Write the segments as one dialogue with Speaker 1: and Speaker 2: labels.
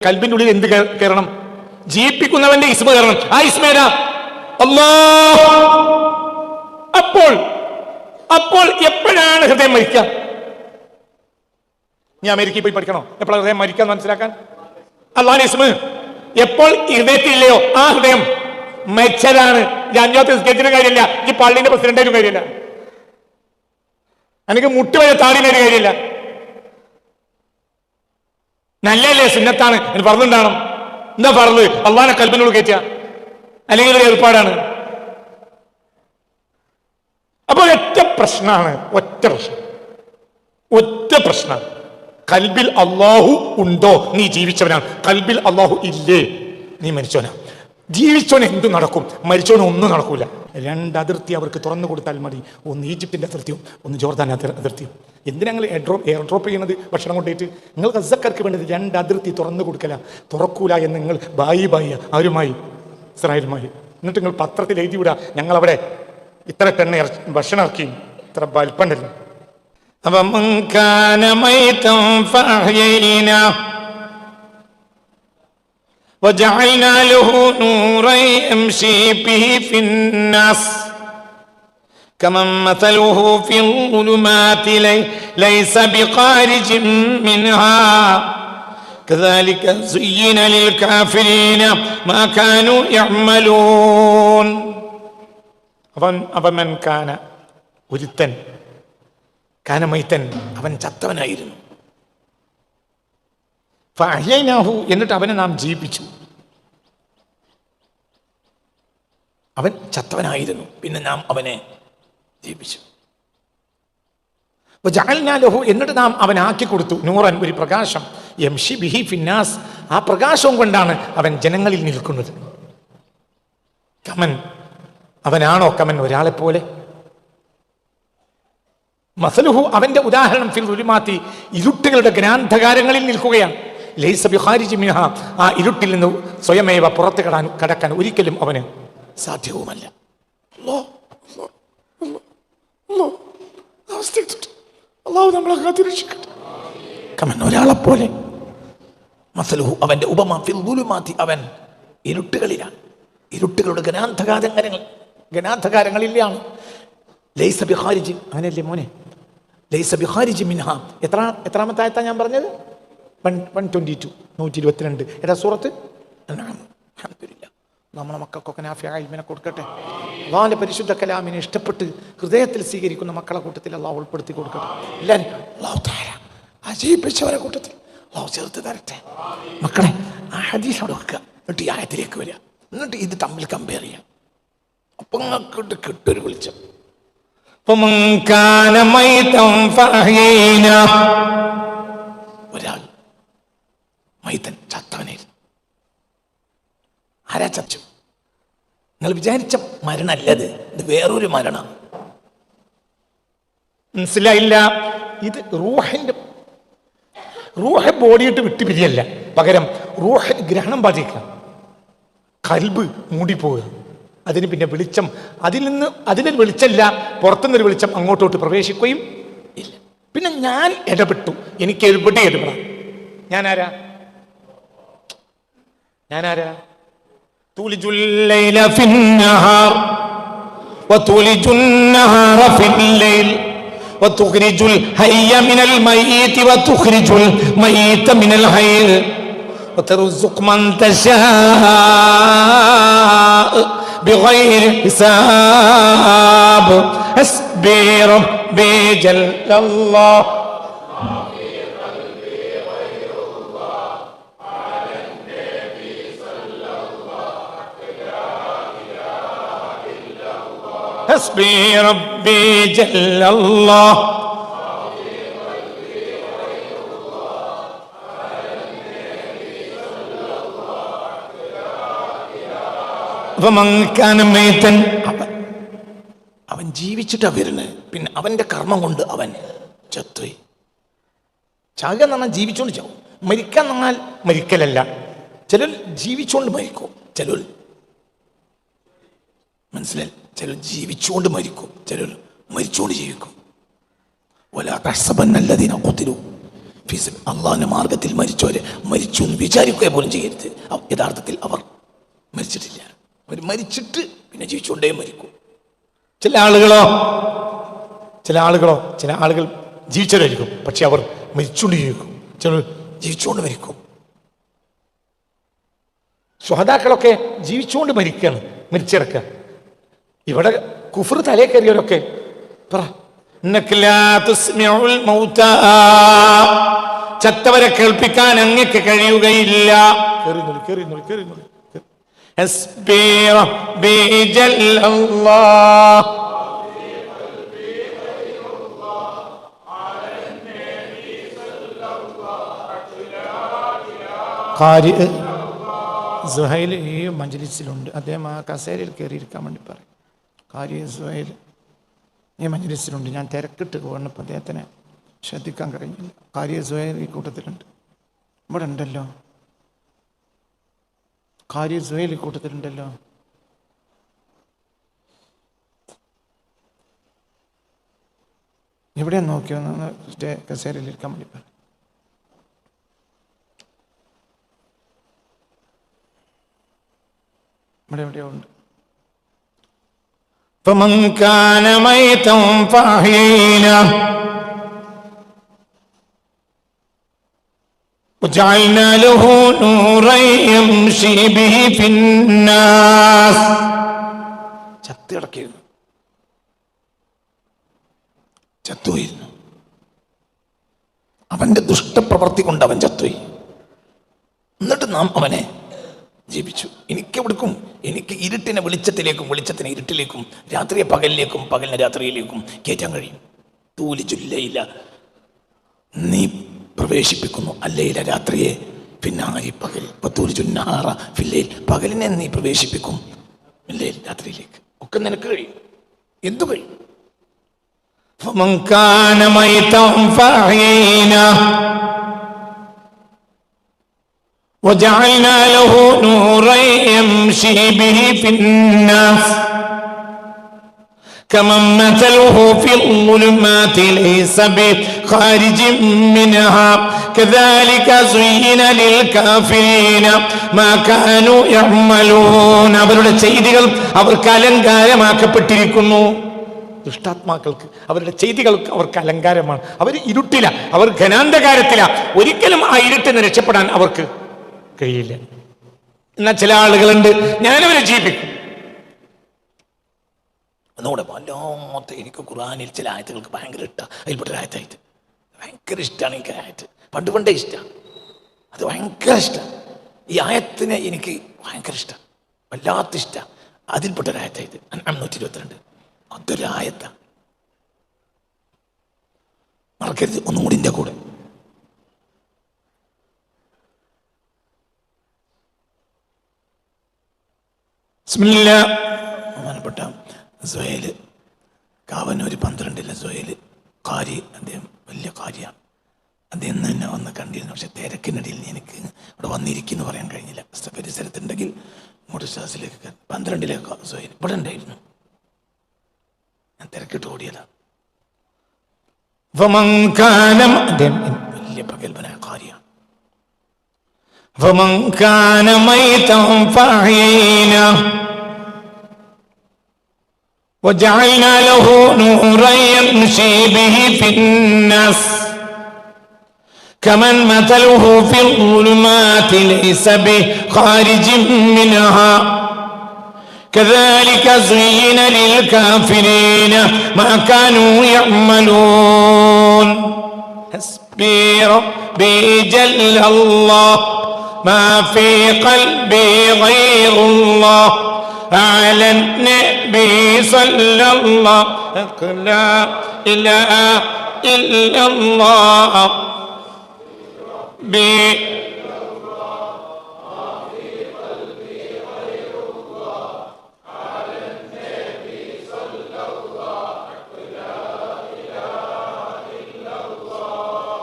Speaker 1: കൽബിന്റെ ഉള്ളിൽ എന്ത് കയറണം? ജീവിപ്പിക്കുന്നവന്റെ ഇസ്മ കയറണം. ആ ഇസ്മേരാ അല്ലാഹ്. അപ്പോൾ എപ്പോഴാണ് ഹൃദയം മരിക്കുക? നീ അമേരിക്കയിൽ പോയി പഠിക്കണോ എപ്പോഴാണ് ഹൃദയം മരിക്കാന്ന് മനസ്സിലാക്കാൻ? അല്ലാഹുവിന്റെ ഇസ്മ എപ്പോൾ ഹൃദയത്തില്ലയോ ആ ഹൃദയം മരിച്ചതാണ്. ഈ അഞ്ചാമത്തെ സ്കെച്ചിനും കാര്യമില്ല, ഈ പള്ളിന്റെ പ്രസിഡന്റിനും കാര്യമില്ല, എനിക്ക് മുട്ടുവരെ താടിനൊരു കാര്യമില്ല. നല്ലല്ലേ, സുന്നത്താണ്, എനിക്ക് പറഞ്ഞുണ്ടാവണം. എന്താ പറഞ്ഞത്? അള്ളാഹിനെ കൽബിനോട് കയറ്റുക, അല്ലെങ്കിൽ ഒരു ഏർപ്പാടാണ്. അപ്പോൾ ഒറ്റ പ്രശ്നമാണ്, ഒറ്റ പ്രശ്നം. കൽബിൽ അള്ളാഹു ഉണ്ടോ? നീ ജീവിച്ചവനാണ്. കൽബിൽ അള്ളാഹു ഇല്ലേ? നീ മരിച്ചവനാ. ജീവിച്ചവന് എന്തു നടക്കും? മരിച്ചവന് ഒന്നും നടക്കൂല. രണ്ട് അതിർത്തി അവർക്ക് തുറന്നു കൊടുത്താൽ മതി. ഒന്ന് ഈജിപ്തിന്റെ അതിർത്തിയും ഒന്ന് ജോർദാൻ അതിർത്തിയും. എന്തിനാ നിങ്ങൾ എയർ ഡ്രോപ്പ് ചെയ്യുന്നത്? ഭക്ഷണം കൊണ്ടിട്ട് നിങ്ങൾ ഗസക്കാർക്ക് വേണ്ടത് രണ്ട് അതിർത്തി തുറന്നു കൊടുക്കല. തുറക്കൂല എന്ന് നിങ്ങൾ ബായി ആരുമായി? ഇസ്രായേലുമായി. എന്നിട്ട് നിങ്ങൾ പത്രത്തിൽ എഴുതി വിടുക, ഞങ്ങളവിടെ ഇത്ര ടണ്ണ് ഭക്ഷണം ഇറക്കി, ഇത്ര വലിപ്പണ്ടല്ലോ. وجعلنا له نورا يمشي به في الناس كمن مثله في الظلمات ليس بخارج منها كذلك زين للكافرين ما كانوا يعملون. അവൻ കാന ഒരുത്തൻ, കാന മൈത്തൻ, അവൻ ചത്തവനായിരുന്നു. ഫഅഹ്യൈനാഹു, എന്നിട്ട് അവനെ നാം ജീവിപ്പിച്ചു. അവൻ ചത്തവനായിരുന്നു, പിന്നെ നാം അവനെ ജീവിപ്പിച്ചു. വജഅൽനാ ലഹു, എന്നിട്ട് നാം അവനാക്കി കൊടുത്തു നൂറൻ, ഒരു പ്രകാശം, യംശി ബിഹി ഫിന്നാസ്, ആ പ്രകാശവും കൊണ്ടാണ് അവൻ ജനങ്ങളിൽ നിൽക്കുന്നത്. കമൻ, അവനാണോ കമൻ, ഒരാളെ പോലെ? മസലുഹു, അവന്റെ ഉദാഹരണം, ഫിൽ ദുലുമാത്തി, ഇരുട്ടുകളുടെ ഗ്രാന്ധകാരങ്ങളിൽ നിൽക്കുകയാണ്. ലൈസ ബിഖാരിജി മിൻഹാ, ആ ഇരുട്ടിൽ നിന്ന് സ്വയമേവ പുറത്ത് കടക്കാൻ ഒരിക്കലും അവന് സാധ്യവുമല്ല. അല്ലാഹു നമ്മളെ കാത്തിരക്ഷിക്കട്ടെ. കമൻ, ഒരാളെപ്പോലെ. മസലുഹു, അവന്റെ ഉപമ, ഫിൽ ദുലുമാത്തി, അവൻ ഇരുട്ടുകളിലാണ്, ഇരുട്ടുകളുടെ ഗ്രാന്ധകാരങ്ങളിലാണ്. ലൈസ ബിഖാരിജി, അങ്ങനെയല്ലേ മോനെ? ലൈസ ബിഖാരിജി മിൻഹാ. എത്രാമത്തെ ആയത്താ ഞാൻ പറഞ്ഞത്? 122, 122. ഏതാ സൂറത്ത്? അൽഹംദുലില്ലാഹ്, നമ്മളെ മക്കൾക്കൊക്കെ നാഫിയ ഇൽമിനെ കൊടുക്കട്ടെ. അല്ലാഹുവിന്റെ പരിശുദ്ധ കലാമിനെ ഇഷ്ടപ്പെട്ട് ഹൃദയത്തിൽ സ്വീകരിക്കുന്ന മക്കളെ കൂട്ടത്തിൽ അല്ലാഹു ഉൾപ്പെടുത്തി കൊടുക്കട്ടെ. എല്ലാവരും അല്ലാഹു തആല അജീബിച്ചവരെ കൂട്ടത്തിൽ അല്ലാഹു ചേർത്ത് തരട്ടെ. മക്കളെ, ആ ഹദീസ് അവിടെ വെക്കുക, എന്നിട്ട് ഈ ആയത്തിലേക്ക് വരിക, എന്നിട്ട് ഇത് തമ്മിൽ കമ്പയർ ചെയ്യാം. അപ്പൊ നിങ്ങൾക്ക് കിട്ടൊരു വെളിച്ചം. ഒരാൾ മൈതൻ, ചത്തവനായിരുന്നു. ആരാ ചച്ചു? നിങ്ങൾ വിചാരിച്ച മരണല്ലത്, ഇത് വേറൊരു മരണം. മനസ്സിലായില്ല? ഇത് റൂഹ് ബോഡിയിട്ട് വിട്ടുപിരിയല്ല, പകരം റൂഹ് ഗ്രഹണം ബാധിക്കുക, കൽബ് മൂടിപ്പോവുക. അതിന് പിന്നെ വെളിച്ചം, അതിനൊരു വെളിച്ചമില്ല, പുറത്തുനിന്നൊരു വെളിച്ചം അങ്ങോട്ടോട്ട് പ്രവേശിക്കുകയും ഇല്ല. പിന്നെ ഞാൻ ഇടപെട്ടു, എനിക്ക് എവിടെ ഇടപെടാം? ഞാനാരാ? തുലിജുൽ ലൈല ഫിന്നഹാർ വതുലിജുൻ നഹാറ ഫില്ലൈൽ വതുഖ്രിജുൽ ഹയ്യ മിനൽ മയ്യിതി വതുഖ്രിജുൽ മയ്യിത മിനൽ ഹയ്യ് വതർസുഖു മൻ തശാ ബിഗൈരി ഹിസാബ്. ഹസ്ബി റബ്ബി ജല്ലല്ലാഹ് ഹസ്ബി റബ്ബി ജല്ലല്ലാഹ്. അവൻ ജീവിച്ചിട്ടാ വരുന്നത്, പിന്നെ അവന്റെ കർമ്മം കൊണ്ട് അവൻ ചത്തുപോയി. ചാകുക എന്ന് പറഞ്ഞാൽ ജീവിച്ചോണ്ട് ചാവും, മരിക്കുക എന്ന് പറഞ്ഞാൽ മരിക്കലല്ല. ചിലർ ജീവിച്ചോണ്ട് മരിക്കും, ചിലർ മനസ്സിലായി, ചിലർ ജീവിച്ചുകൊണ്ട് മരിക്കും, ചിലർ മരിച്ചുകൊണ്ട് ജീവിക്കും. വലാ തഹ്സബന്ന അല്ലദീന ഖുതിലു അള്ളാഹിന്റെ മാർഗത്തിൽ മരിച്ചവരെ മരിച്ചു എന്ന് വിചാരിക്കുക പോലും ചെയ്യരുത്. യഥാർത്ഥത്തിൽ അവർ മരിച്ചിട്ടില്ല. അവർ മരിച്ചിട്ട് പിന്നെ ജീവിച്ചുകൊണ്ടേ മരിക്കും. ചില ആളുകൾ ജീവിച്ചവരായിരിക്കും, പക്ഷെ അവർ മരിച്ചുകൊണ്ട് ജീവിക്കും. ചിലർ ജീവിച്ചുകൊണ്ട് മരിക്കും. സ്വഹദാക്കളൊക്കെ ജീവിച്ചുകൊണ്ട് മരിക്കുകയാണ്, മരിച്ചിറക്കുക. ഇവിടെ കുഫർ തലേ കയറിയവരൊക്കെ പറ, ചത്തവരെ കേൾപ്പിക്കാൻ അങ്ങക്ക് കഴിയുകയില്ല. സുഹൈൽ ഈ മജ്‌ലിസിലുണ്ട്, അദ്ദേഹം ആ കസേരയിൽ കയറിയിരിക്കാൻ വേണ്ടി പറയും. ഖാരി സുഹൈൽ ഈ മജ്‌ലിസിലുണ്ട്. ഞാൻ തിരക്കിട്ട് പോകണപ്പോൾ അദ്ദേഹത്തിനെ ശ്രദ്ധിക്കാൻ കഴിഞ്ഞില്ല. ഖാരി സുഹൈൽ ഈ കൂട്ടത്തിലുണ്ട്. ഇവിടെ ഉണ്ടല്ലോ, ഖാരി സുഹൈൽ ഈ കൂട്ടത്തിലുണ്ടല്ലോ. എവിടെ നോക്കിയോ കസേരയിൽ ഇരിക്കാൻ വേണ്ടി പറയും. ഇവിടെ എവിടെയോ ഉണ്ട്. فمن كان ميتا فأحييناه وجعلنا له نورا يمشي به في الناس. ചത്തുപോയിരുന്നു. അവന്റെ ദുഷ്ടപ്രവൃത്തി കൊണ്ട് അവൻ ചത്തുപോയി. എന്നിട്ട് നാം അവനെ ജീവിച്ചു. എനിക്ക് ഇരുട്ടിനെ വെളിച്ചത്തിലേക്കും, വെളിച്ചത്തിനെ ഇരുട്ടിലേക്കും, രാത്രിയെ പകലിലേക്കും, പകലിനെ രാത്രിയിലേക്കും കയറ്റാൻ കഴിയും. തൂലിജുല്ലയില, നീ പ്രവേശിപ്പിക്കുന്നു അല്ലയില രാത്രിയെ, പിന്നാരി പകൽ, പത്തൂലിജുന്നാറ ഫില്ലയിൽ, പകലിനെ നീ പ്രവേശിപ്പിക്കും ഇല്ലേ രാത്രിയിലേക്ക്. ഒക്കെ നിനക്ക് കഴിയും. എന്തു കഴിയും? فمن كان ميتا فأحييناه وجعلنا له نورا يمشي به في الناس كمن مثله في الظلمات ليس بخارج منها كذلك زين للكافرين ما كانوا يعملون. അവരുടെ ചെയ്തികൾ അവർക്ക് അലങ്കാരമാക്കപ്പെട്ടിരിക്കുന്നു. ദുഷ്ടാത്മാക്കൾക്ക് അവരുടെ ചെയ്തികൾക്ക് അവർക്ക് അലങ്കാരമാണ്. അവർ ഇരുട്ടില, അവർ ഘനാന്ധകാരത്തില. ഒരിക്കലും ആ ഇരുട്ടിന് രക്ഷപ്പെടാൻ അവർക്ക് കഴിയില്ല. എന്നാൽ ചില ആളുകളുണ്ട്, ഞാനവരെ ജീവിപ്പിക്കും. ഒന്നുകൂടെ വല്ലാത്ത എനിക്ക് ഖുർആനിൽ ചില ആയത്തുകൾക്ക് ഭയങ്കര ഇഷ്ടമാണ്. അതിൽപ്പെട്ട ആയത്തായിട്ട് ഭയങ്കര ഇഷ്ടമാണ് എനിക്ക്. ആയത്ത് പണ്ടേ ഇഷ്ടമാണ്, അത് ഭയങ്കര ഇഷ്ടമാണ്. ഈ ആയത്തിനെ എനിക്ക് ഭയങ്കര ഇഷ്ടമാണ്, വല്ലാത്ത ഇഷ്ടമാണ്. അതിൽപ്പെട്ടൊരായത്തായിട്ട് 122 അതൊരായത്താണ്. മറക്കരുത്. ഒന്നും കൂടി എൻ്റെ കൂടെ. ബഹുമാനപ്പെട്ട സുഹൈല് കാവനൂർ 12 സുഹൈല് ഖാരി, അദ്ദേഹം വലിയ ഖാരിയാണ്. അദ്ദേഹം തന്നെ വന്ന് കണ്ടിരുന്നു. പക്ഷെ തിരക്കിനിടയിൽ എനിക്ക് ഇവിടെ വന്നിരിക്കുന്നു പറയാൻ കഴിഞ്ഞില്ല. പരിസരത്തുണ്ടെങ്കിൽ ഇങ്ങോട്ട് ശ്വാസിലേക്ക് 12 സുഹൈൽ ഇവിടെ ഉണ്ടായിരുന്നു. ഞാൻ തിരക്കിട്ട് ഓടിയതാണ്. അദ്ദേഹം വലിയ പ്രഗത്ഭനായ ഖാരിയാണ്. فمن كان ميتا فأحييناه وجعلنا له نورا يمشي به في الناس كمن مثله في الظلمات ليس بخارج منها كذلك زين للكافرين ما كانوا يعملون. حسبي ربي جل الله ما في قلبي غير الله على النبي صلى الله لا إله إلا الله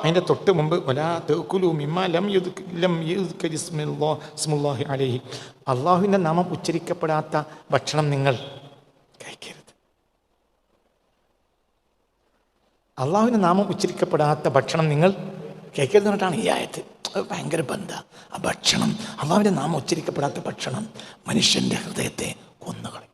Speaker 1: അതിൻ്റെ തൊട്ട് മുമ്പ് അള്ളാഹുവിൻ്റെ നാമം ഉച്ചരിക്കപ്പെടാത്ത ഭക്ഷണം നിങ്ങൾ കഴിക്കരുത്. അള്ളാഹുവിൻ്റെ നാമം ഉച്ചരിക്കപ്പെടാത്ത ഭക്ഷണം നിങ്ങൾ കേൾക്കരുത് എന്നിട്ടാണ് ഈ ആയത്ത്. അത് ഭയങ്കര ബന്ധ. ആ ഭക്ഷണം, അള്ളാഹുവിൻ്റെ നാമം ഉച്ചരിക്കപ്പെടാത്ത ഭക്ഷണം മനുഷ്യൻ്റെ ഹൃദയത്തെ കൊന്നുകളയും.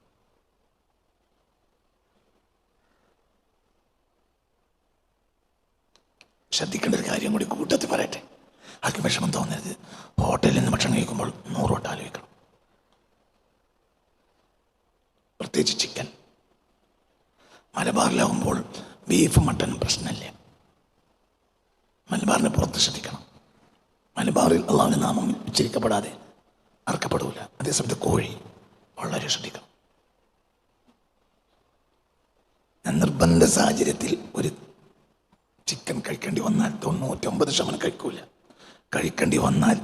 Speaker 1: ശ്രദ്ധിക്കേണ്ട ഒരു കാര്യം കൂടി കൂട്ടത്തിൽ പറയട്ടെ. ആർക്കും വിഷമം തോന്നരുത്. ഹോട്ടലിൽ നിന്ന് ഭക്ഷണം കഴിക്കുമ്പോൾ 100 വട്ടം ആലോചിക്കണം. പ്രത്യേകിച്ച് ചിക്കൻ. മലബാറിലാകുമ്പോൾ ബീഫ് മട്ടനും പ്രശ്നമില്ല. മലബാറിന് പുറത്ത് ശ്രദ്ധിക്കണം. മലബാറിൽ അള്ളാഹുവിൻ്റെ നാമം ഉച്ചരിക്കപ്പെടാതെ അറക്കപ്പെടൂല. അതേസമയത്ത് കോഴി വളരെ ശ്രദ്ധിക്കണം. ഞാൻ നിർബന്ധ സാഹചര്യത്തിൽ ഒരു ചിക്കൻ കഴിക്കേണ്ടി വന്നാൽ 99% കഴിക്കൂല. കഴിക്കേണ്ടി വന്നാൽ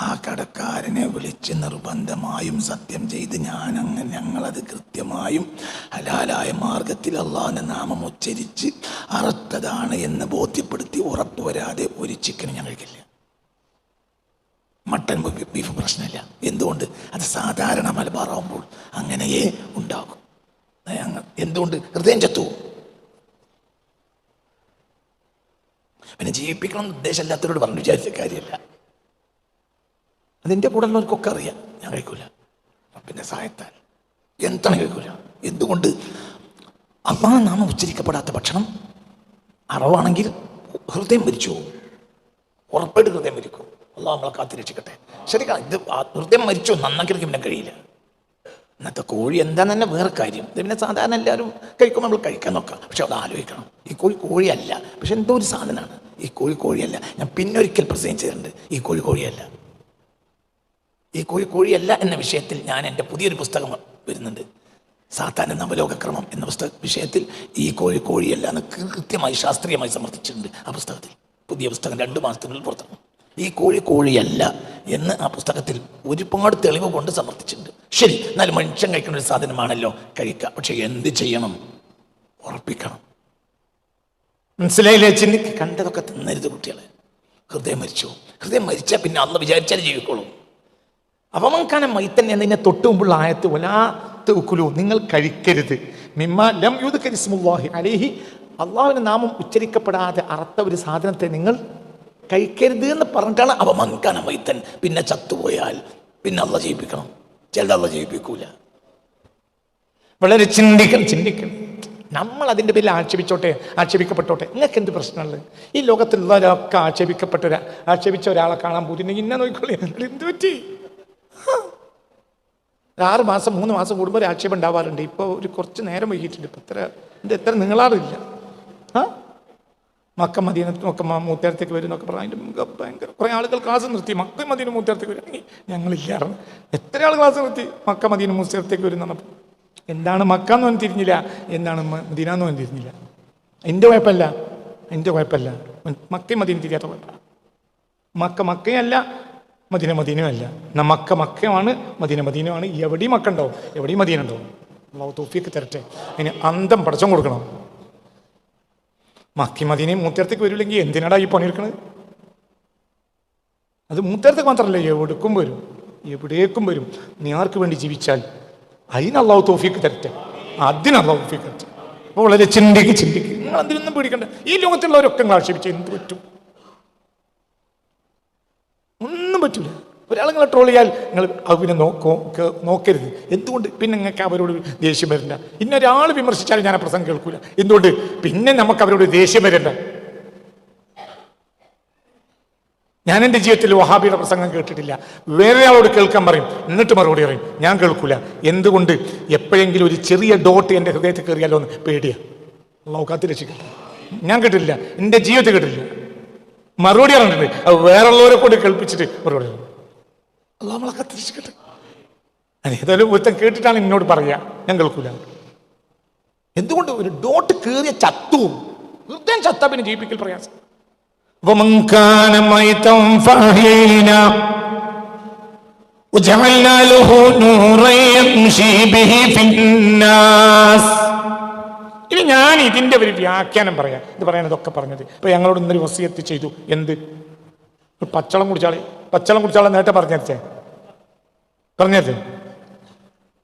Speaker 1: ആ കടക്കാരനെ വിളിച്ച് നിർബന്ധമായും സത്യം ചെയ്ത് ഞങ്ങളത് കൃത്യമായും ഹലാലായ മാർഗത്തിൽ അള്ളാഹുവിൻ്റെ നാമം ഉച്ചരിച്ച് അറുത്തതാണ് എന്ന് ബോധ്യപ്പെടുത്തി ഉറപ്പ് വരാതെ ഒരു ചിക്കനും ഞാൻ കഴിക്കില്ല. മട്ടൻ ബീഫ് പ്രശ്നമില്ല. എന്തുകൊണ്ട്? അത് സാധാരണ മലബാറാവുമ്പോൾ അങ്ങനെയേ ഉണ്ടാകും. എന്തുകൊണ്ട്? ഹൃദയം ചത്തു. പിന്നെ ജീവിപ്പിക്കണം എന്ന് ഉദ്ദേശമില്ലാത്തവരോട് പറഞ്ഞു വിചാരിച്ച കാര്യമല്ല. അതെൻ്റെ കൂടെ ഉള്ളവർക്കൊക്കെ അറിയാം. ഞാൻ കഴിക്കൂല. പിന്നെ സഹായത്താൽ എന്താണ് കഴിക്കൂല. എന്തുകൊണ്ട്? അള്ളാഹുവിൻ്റെ നാമം ഉച്ചരിക്കപ്പെടാത്ത ഭക്ഷണം അറവാണെങ്കിൽ ഹൃദയം മരിച്ചു പോകും. ഉറപ്പായിട്ട് ഹൃദയം മരിക്കും. അള്ളാഹു നമ്മളെ കാത്തിരക്ഷിക്കട്ടെ. ശരിക്കും ഇത് ഹൃദയം മരിച്ചു നന്നാക്കിയെടുക്കാൻ പിന്നെ കഴിയില്ല. ഇന്നത്തെ കോഴി എന്താന്ന് തന്നെ വേറെ കാര്യം. ഇത് പിന്നെ സാധാരണ എല്ലാവരും കഴിക്കുമ്പോൾ നമ്മൾ കഴിക്കാൻ നോക്കാം. പക്ഷെ അത് ആലോചിക്കണം. ഈ കോഴിയല്ല. പക്ഷെ എന്തോ ഒരു സാധനമാണ്. ഈ കോഴിയല്ല. ഞാൻ പിന്നൊരിക്കൽ പ്രസംഗിച്ചിട്ടുണ്ട്. ഈ കോഴിയല്ല. ഈ കോഴിയല്ല എന്ന വിഷയത്തിൽ ഞാൻ എൻ്റെ പുതിയൊരു പുസ്തകം വരുന്നുണ്ട്. സാത്താൻ്റെ നവലോകക്രമം എന്ന വിഷയത്തിൽ ഈ കോഴിയല്ല എന്ന് കൃത്യമായി ശാസ്ത്രീയമായി സമർത്ഥിച്ചിട്ടുണ്ട് ആ പുസ്തകത്തിൽ. പുതിയ പുസ്തകം 2 മാസത്തിനുള്ളിൽ പുറത്തിറങ്ങും. ഈ കോഴിയല്ല എന്ന് ആ പുസ്തകത്തിൽ ഒരുപാട് തെളിവ് കൊണ്ട് സമർത്ഥിച്ചിട്ടുണ്ട്. ശരി, എന്നാലും മനുഷ്യൻ കഴിക്കുന്ന ഒരു സാധനമാണല്ലോ, കഴിക്കുക. പക്ഷെ എന്ത് ചെയ്യണം? ഉറപ്പിക്കണം. മനസ്സിലായില്ലേ? ചിന്തിക്ക്. കണ്ടതൊക്കെ തിന്നരുത് കുട്ടികളെ. ഹൃദയം മരിച്ചു. ഹൃദയം മരിച്ചാൽ പിന്നെ അള്ളാഹ് വിചാരിച്ചാൽ ജീവിക്കോളും. അവമൻകാന മൈത്തൻ എന്നതിനെ തൊട്ട് മുമ്പുള്ള ആയത്ത് വലാ തഅ്കുലൂ, നിങ്ങൾ കഴിക്കരുത്, മിമ്മാ ലം യുദ്കർ ഇസ്മുല്ലാഹി അലൈഹി, അള്ളാഹുവിൻ്റെ നാമം ഉച്ചരിക്കപ്പെടാതെ അറുത്ത ഒരു സാധനത്തെ നിങ്ങൾ കഴിക്കരുത് എന്ന് പറഞ്ഞിട്ടാണ് അവമൻകാന മൈത്തൻ. പിന്നെ ചത്തുപോയാൽ പിന്നെ അള്ളാഹ് ജീവിപ്പിക്കണം. ചിലത് അള്ളാഹ് ജീവിപ്പിക്കൂല. വളരെ ചിന്തിക്കണം. നമ്മൾ അതിൻ്റെ പേരിൽ ആക്ഷേപിക്കപ്പെട്ടോട്ടെ. നിങ്ങൾക്ക് എന്ത് പ്രശ്നമുള്ളത്? ഈ ലോകത്തുള്ളവരൊക്കെ ആക്ഷേപിച്ച ഒരാളെ കാണാൻ പോയിട്ടുണ്ടെങ്കിൽ ഇന്നെ നോക്കിക്കൊള്ളി. എന്ത് പറ്റി? 6 മാസം 3 മാസം കൂടുമ്പോൾ ഒരു ആക്ഷേപം ഉണ്ടാവാറുണ്ട്. ഇപ്പോൾ ഒരു കുറച്ച് നേരം വൈകിട്ടുണ്ട്. ഇപ്പം എത്ര നിങ്ങളാറില്ല. മക്ക മദീനത്തുമൊക്കെ മൂത്തേരത്തേക്ക് വരും എന്നൊക്കെ പറഞ്ഞു. അതിൻ്റെ ഭയങ്കര കുറേ ആളുകൾ ക്ലാസ് നിർത്തി. മക്ക മദീന മൂത്തേരത്തേക്ക് വരും. ഞങ്ങളില്ലായിരുന്നു. എത്ര ആൾ ക്ലാസ് നിർത്തി മക്ക മദീന മൂത്തേരത്തേക്ക് വരും എന്ന് പറഞ്ഞപ്പോൾ എന്താണ് മക്ക എന്ന് പറഞ്ഞ് തിരിഞ്ഞില്ല, എന്താണ് മദീന എന്ന് പറഞ്ഞ് തിരിഞ്ഞില്ല. എൻ്റെ കുഴപ്പമല്ല. മക്കയും മദീന തിരിയാത്ത കുഴപ്പമില്ല. മക്കയല്ല, മദീനയല്ല. എന്നാൽ മക്കയാണ്, മദീനമാണ്. എവിടെയും മക്ക ഉണ്ടാവും, എവിടെയും മദീന ഉണ്ടാവും. അള്ളാഹു തൗഫീഖ് തരട്ടെ. അതിന് അന്തം പടച്ചം കൊടുക്കണം. മക്കയും മദീനയും മൂത്തേരത്തേക്ക് വരില്ലെങ്കിൽ എന്തിനാടാ ഈ പണിയെടുക്കണത്? അത് മൂത്തേരത്തേക്ക് മാത്രമല്ല, എവിടേക്കും വരും. നീ ആർക്ക് വേണ്ടി ജീവിച്ചാൽ അതിന് അള്ളാഹു തൗഫീഖ് തരട്ടെ. അതിന് അള്ളാഹു തൗഫീഖ് തരട്ടെ. അപ്പോൾ വളരെ ചിന്തിക്ക്. നിങ്ങൾ അതിനൊന്നും പേടിക്കണ്ട. ഈ ലോകത്തുള്ളവരൊക്കെ നിങ്ങൾ ആക്ഷേപിച്ച് എന്ത് പറ്റും? ഒന്നും പറ്റൂല. ഒരാളെ ട്രോൾ ചെയ്യാൽ നിങ്ങൾ അത് പിന്നെ നോക്കരുത്. എന്തുകൊണ്ട്? പിന്നെ നിങ്ങൾക്ക് അവരോട് ദേഷ്യം വരണ്ട. ഇന്നൊരാൾ വിമർശിച്ചാൽ ഞാൻ ആ പ്രസംഗം കേൾക്കൂല. എന്തുകൊണ്ട്? പിന്നെ നമുക്ക് അവരോട് ദേഷ്യം വരണ്ട. ഞാൻ എൻ്റെ ജീവിതത്തിൽ വഹാബിയുടെ പ്രസംഗം കേട്ടിട്ടില്ല. വേറെ ആളോട് കേൾക്കാൻ പറയും, എന്നിട്ട് മറുപടി പറയും. ഞാൻ കേൾക്കൂല. എന്തുകൊണ്ട്? എപ്പോഴെങ്കിലും ഒരു ചെറിയ ഡോട്ട് എൻ്റെ ഹൃദയത്തിൽ കയറിയാലോ എന്ന് പേടിയാ. അള്ളാഹു കാത്ത് രക്ഷിക്കട്ടെ. ഞാൻ കേട്ടിട്ടില്ല, എൻ്റെ ജീവിതത്തിൽ കേട്ടിട്ടില്ല. മറുപടി പറഞ്ഞിട്ടുണ്ട്. അത് വേറുള്ളവരെ കൊണ്ട് കേൾപ്പിച്ചിട്ട് മറുപടി പറഞ്ഞു. അള്ളാഹു നമ്മളെ കാത്ത് രക്ഷിക്കട്ടെ. ഏതായാലും ഒരുത്തൻ കേട്ടിട്ടാണ് എന്നോട് പറയുക, ഞാൻ കേൾക്കൂല. എന്തുകൊണ്ട്? ഒരു ഡോട്ട് കയറിയ ചത്തു. ഹൃദയം ചത്താ പിന്നെ ജീവിപ്പിക്കൽ പ്രയാസം. ومن كان ميتا فأحيينا وجعلنا له نورا يمشي به في الناس. ഇനി ഞാൻ ഇതിൻ്റെ ഒരു വ്യാഖ്യാനം പറയാം. ഇത് പറയാൻ ഇതൊക്കെ പറഞ്ഞത്. ഇപ്പൊ ഞങ്ങളോട് ഇന്നൊരു വസിയത്ത് ചെയ്തു. എന്ത്? പച്ചവെള്ളം കുടിച്ചാളെ നേരത്തെ പറഞ്ഞേ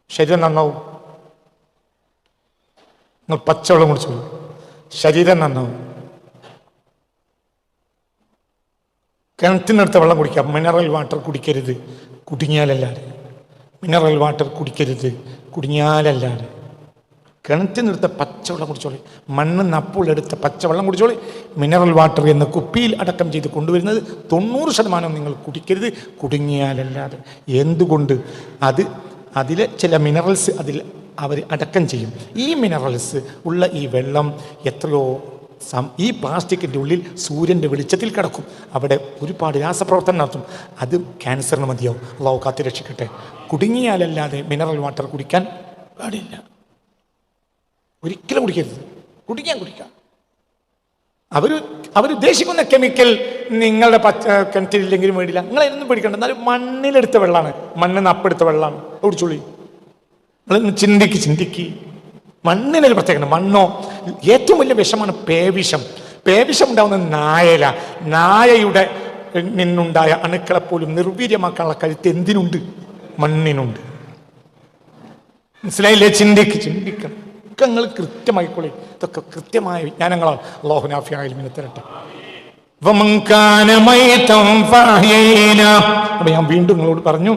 Speaker 1: ശരീരം നന്നാവും. നിങ്ങൾ പച്ചവെള്ളം കുടിച്ചോളൂ, ശരീരം നന്നാവും. കിണറ്റിനടുത്ത വെള്ളം കുടിക്കാം, മിനറൽ വാട്ടർ കുടിക്കരുത്, കുടുങ്ങിയാലല്ലാതെ. മിനറൽ വാട്ടർ കുടിക്കരുത്, കുടുങ്ങിയാലല്ലാതെ. കിണറ്റിനെടുത്ത പച്ചവെള്ളം കുടിച്ചോളി, മണ്ണ് നപ്പുള്ളെടുത്ത പച്ചവെള്ളം കുടിച്ചോളി. മിനറൽ വാട്ടർ എന്ന കുപ്പിയിൽ അടക്കം ചെയ്ത് കൊണ്ടുവരുന്നത് 90% നിങ്ങൾ കുടിക്കരുത്, കുടുങ്ങിയാലല്ലാതെ. എന്തുകൊണ്ട്? അതിലെ ചില മിനറൽസ് അതിൽ അവർ അടക്കം ചെയ്യും. ഈ മിനറൽസ് ഉള്ള ഈ വെള്ളം എത്രയോ ഈ പ്ലാസ്റ്റിക്കിൻ്റെ ഉള്ളിൽ സൂര്യൻ്റെ വെളിച്ചത്തിൽ കിടക്കും. അവിടെ ഒരുപാട് രാസപ്രവർത്തനം നടത്തും. അത് ക്യാൻസറിന് മതിയാവും. അള്ളാഹു കാത്ത് രക്ഷിക്കട്ടെ. കുടുങ്ങിയാലല്ലാതെ മിനറൽ വാട്ടർ കുടിക്കാൻ പാടില്ല, ഒരിക്കലും കുടിക്കരുത്. കുടിക്കാം. അവരുദ്ദേശിക്കുന്ന കെമിക്കൽ നിങ്ങളുടെ കിണറ്റിലെങ്കിലും വേണ്ടില്ല, നിങ്ങളെന്നും പിടിക്കണ്ട. എന്നാലും മണ്ണിലെടുത്ത വെള്ളമാണ്, മണ്ണിൽ നിന്ന് അപ്പെടുത്ത വെള്ളമാണ്, കുടിച്ചോളി. നിങ്ങളൊന്ന് ചിന്തിക്ക്. മണ്ണിനൊരു പ്രത്യേകത. മണ്ണോ ഏറ്റവും വലിയ വിഷമാണ് പേവിഷം. പേവിഷം ഉണ്ടാവുന്നത് നായയുടെ നിന്നുണ്ടായ അണുക്കളെപ്പോലും നിർവീര്യമാക്കാനുള്ള കരുത്ത് എന്തിനുണ്ട്? മണ്ണിനുണ്ട്. മനസ്സിലായില്ലേ? ചിന്തിക്കണം. നിങ്ങൾ കൃത്യമായിക്കൊള്ളി. ഇതൊക്കെ കൃത്യമായ വിജ്ഞാനങ്ങളാണ്. അല്ലാഹു നാഫിയായ ഇൽമിനെ തരട്ടെ. അപ്പൊ ഞാൻ വീണ്ടും നിങ്ങളോട് പറഞ്ഞു,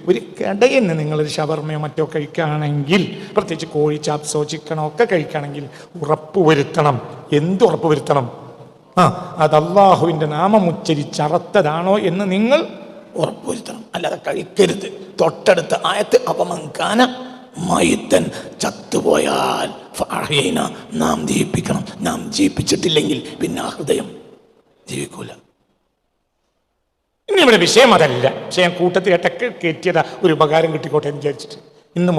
Speaker 1: ഒരു കടയിൽ നിന്ന് നിങ്ങളൊരു ഷവർമയോ മറ്റോ കഴിക്കുകയാണെങ്കിൽ, പ്രത്യേകിച്ച് കോഴി ചാപ്സോ ചിക്കനോ ഒക്കെ കഴിക്കുകയാണെങ്കിൽ ഉറപ്പുവരുത്തണം. ഉറപ്പുവരുത്തണം? അത് അള്ളാഹുവിൻ്റെ നാമം ഉച്ചരിച്ചറത്തതാണോ എന്ന് നിങ്ങൾ ഉറപ്പുവരുത്തണം. അല്ലാതെ കഴിക്കരുത്. തൊട്ടടുത്ത ആയത്ത് അപമങ്കാന മൈത്തൻ, ചത്തുപോയാൽ നാം ജീവിപ്പിക്കണം. നാം ജീവിപ്പിച്ചിട്ടില്ലെങ്കിൽ പിന്നെ ആ ഹൃദയം ജീവിക്കൂല. ഇനി ഇവിടെ വിഷയം അതല്ല. പക്ഷെ ഞാൻ കൂട്ടത്തിൽ ഇടയ്ക്ക് കയറ്റിയതാ, ഒരു ഉപകാരം കിട്ടിക്കോട്ടെ എന്ന് വിചാരിച്ചിട്ട്. ഇന്ന്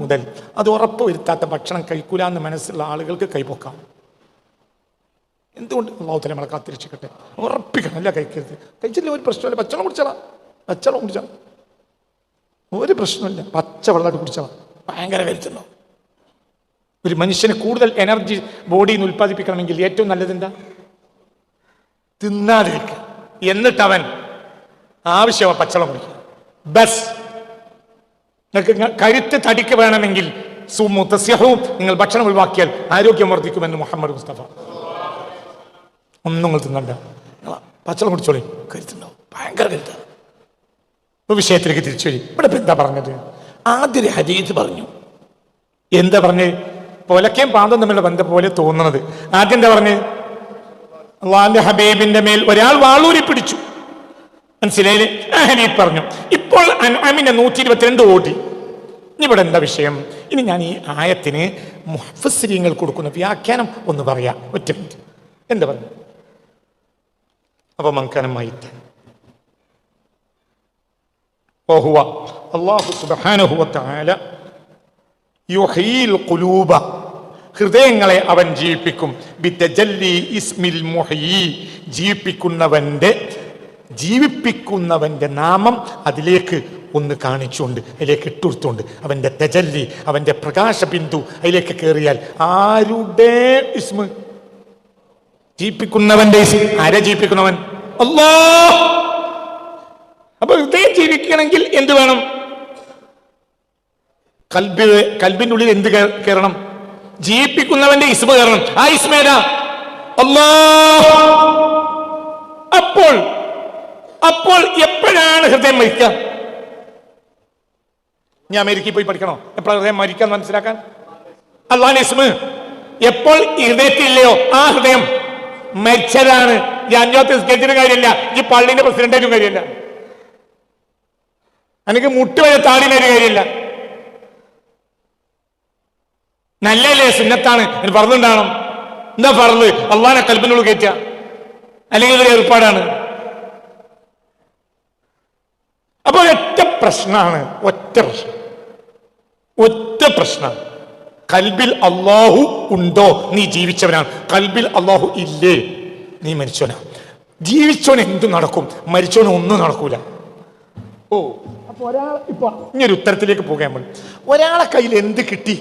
Speaker 1: മുതൽ അത് ഉറപ്പ് വരുത്താത്ത ഭക്ഷണം കഴിക്കൂല എന്ന് മനസ്സുള്ള ആളുകൾക്ക് കൈപ്പൊക്കാം. എന്തുകൊണ്ട്? അല്ലാഹു തആല നമ്മളെ കാത്തിരക്ഷിക്കട്ടെ. ഉറപ്പിക്കണം, അല്ല കഴിക്കരുത്. കഴിച്ചില്ല ഒരു പ്രശ്നമില്ല, പച്ചവെള്ളം കുടിച്ചാൽ ഒരു പ്രശ്നമില്ല. പച്ചവെള്ളമായിട്ട് കുടിച്ചാൽ ഭയങ്കര കരുത്തുണ്ടാവും. ഒരു മനുഷ്യന് കൂടുതൽ എനർജി ബോഡിയിൽ നിന്ന് ഉൽപ്പാദിപ്പിക്കണമെങ്കിൽ ഏറ്റവും നല്ലതെന്താ? തിന്നാതിരിക്കുക. എന്നിട്ട് അവൻ ആവശ്യമാണ് പച്ചവെള്ളം കുടിക്കുക. ബസ് നിങ്ങൾക്ക് കരുത്ത് തടിക്ക് വേണമെങ്കിൽ നിങ്ങൾ ഭക്ഷണം ഒഴിവാക്കിയാൽ ആരോഗ്യം വർദ്ധിക്കുമെന്ന് മുഹമ്മദ് മുസ്തഫ. ഒന്നും നിങ്ങൾ തിന്നണ്ട, പച്ചവെള്ളം കുടിച്ചോളി, കരുത്തുണ്ടാവും, ഭയങ്കര കരുത്താണ്. വിഷയത്തിലേക്ക് തിരിച്ചു വരും. ഇവിടെ എന്താ പറഞ്ഞത്? ആദ്യ ഹദീസ് പറഞ്ഞു. എന്താ പറഞ്ഞ്? പൊലക്കയും പാന്തം തമ്മിലുള്ള ബന്ധം പോലെ തോന്നുന്നത്. ആദ്യം എന്താ പറഞ്ഞ്? അള്ളാന്റെ ഹബീബിന്റെ മേൽ ഒരാൾ വാളൂരി പിടിച്ചു. മനസ്സിലായില്ലേ? ആ ഹദീസ് പറഞ്ഞു. ഇപ്പോൾ അൻആമിന്റെ 122 ഓടി. ഇനി ഇവിടെ എന്താ വിഷയം? ഇനി ഞാൻ ഈ ആയത്തിന് മുഫസ്സിരീങ്ങൾ കൊടുക്കുന്ന വ്യാഖ്യാനം ഒന്ന് പറയാം. ഒറ്റ മിനിറ്റ്. എന്താ പറഞ്ഞു? അപ്പൊ മങ്കാനമായി وهو الله سبحانه وتعالى يحيي القلوب, ഹൃദയങ്ങളെ അവൻ ജീവിപ്പിക്കും. ബിതജല്ലി ഇസ്മിൽ മുഹ്യി, ജീവിപ്പിക്കുന്നവന്റെ നാമം അതിലേക്ക് ഒന്ന് കാണിച്ചുകൊണ്ട്, അതിലേക്ക് ഇട്ടുകൊടുത്തുകൊണ്ട്, അവന്റെ തജല്ലി, അവന്റെ പ്രകാശ ബിന്ദു അതിലേക്ക് കയറിയാൽ ആരുടെ ഇസ്മ? ജീവിപ്പിക്കുന്നവന്റെ ഇസ്മ. ആരെ ജീവിപ്പിക്കുന്നവൻ? അല്ലാഹ്. അപ്പൊ ഹൃദയം ജീവിക്കണമെങ്കിൽ എന്ത് വേണം? കൽബിന്റെ ഉള്ളിൽ എന്ത് കയറണം? ജീവിപ്പിക്കുന്നവന്റെ ഇസ്മ കയറണം. ആ ഇസ്മ ഏതാ? അല്ലാഹ്. അപ്പോൾ എപ്പോഴാണ് ഹൃദയം മരിക്കുക? ഞാൻ അമേരിക്കയിൽ പോയി പഠിക്കണോ എപ്പോഴാണ് ഹൃദയം മരിക്കാൻ മനസ്സിലാക്കാൻ? അല്ലാഹുവിന്റെ ഇസ്മ എപ്പോൾ ഹൃദയത്തില്ലയോ ആ ഹൃദയം മരിച്ചതാണ്. ഈ 5 സ്കെച്ചിന് കാര്യമില്ല, ഈ പള്ളിന്റെ പ്രസിഡന്റായിട്ടും കാര്യമില്ല, എനിക്ക് മുട്ടുവരെ താടിനൊരു കാര്യമില്ല. നല്ലല്ലേ? സുന്നത്താണ്, പറഞ്ഞുണ്ടാകണം. എന്താ പറഞ്ഞത്? അള്ളാനെ കൽബിനുള്ളിൽ കയറ്റുക, അല്ലെങ്കിൽ ഒരു ഏർപ്പാടാണ്. അപ്പൊ ഒറ്റ പ്രശ്നമാണ്. ഒറ്റ പ്രശ്നം. കൽബിൽ അള്ളാഹു ഉണ്ടോ? നീ ജീവിച്ചവനാണ്. കൽബിൽ അള്ളാഹു ഇല്ലേ? നീ മരിച്ചവനാ. ജീവിച്ചവന് എന്തു നടക്കും? മരിച്ചവന് ഒന്നും നടക്കൂല. അപ്പൊ ഒരാൾ ഇപ്പൊ ഇങ്ങനൊരു ഉത്തരത്തിലേക്ക് പോകാൻ വേണ്ടി, ഒരാളെ കയ്യിൽ എന്ത് കിട്ടി?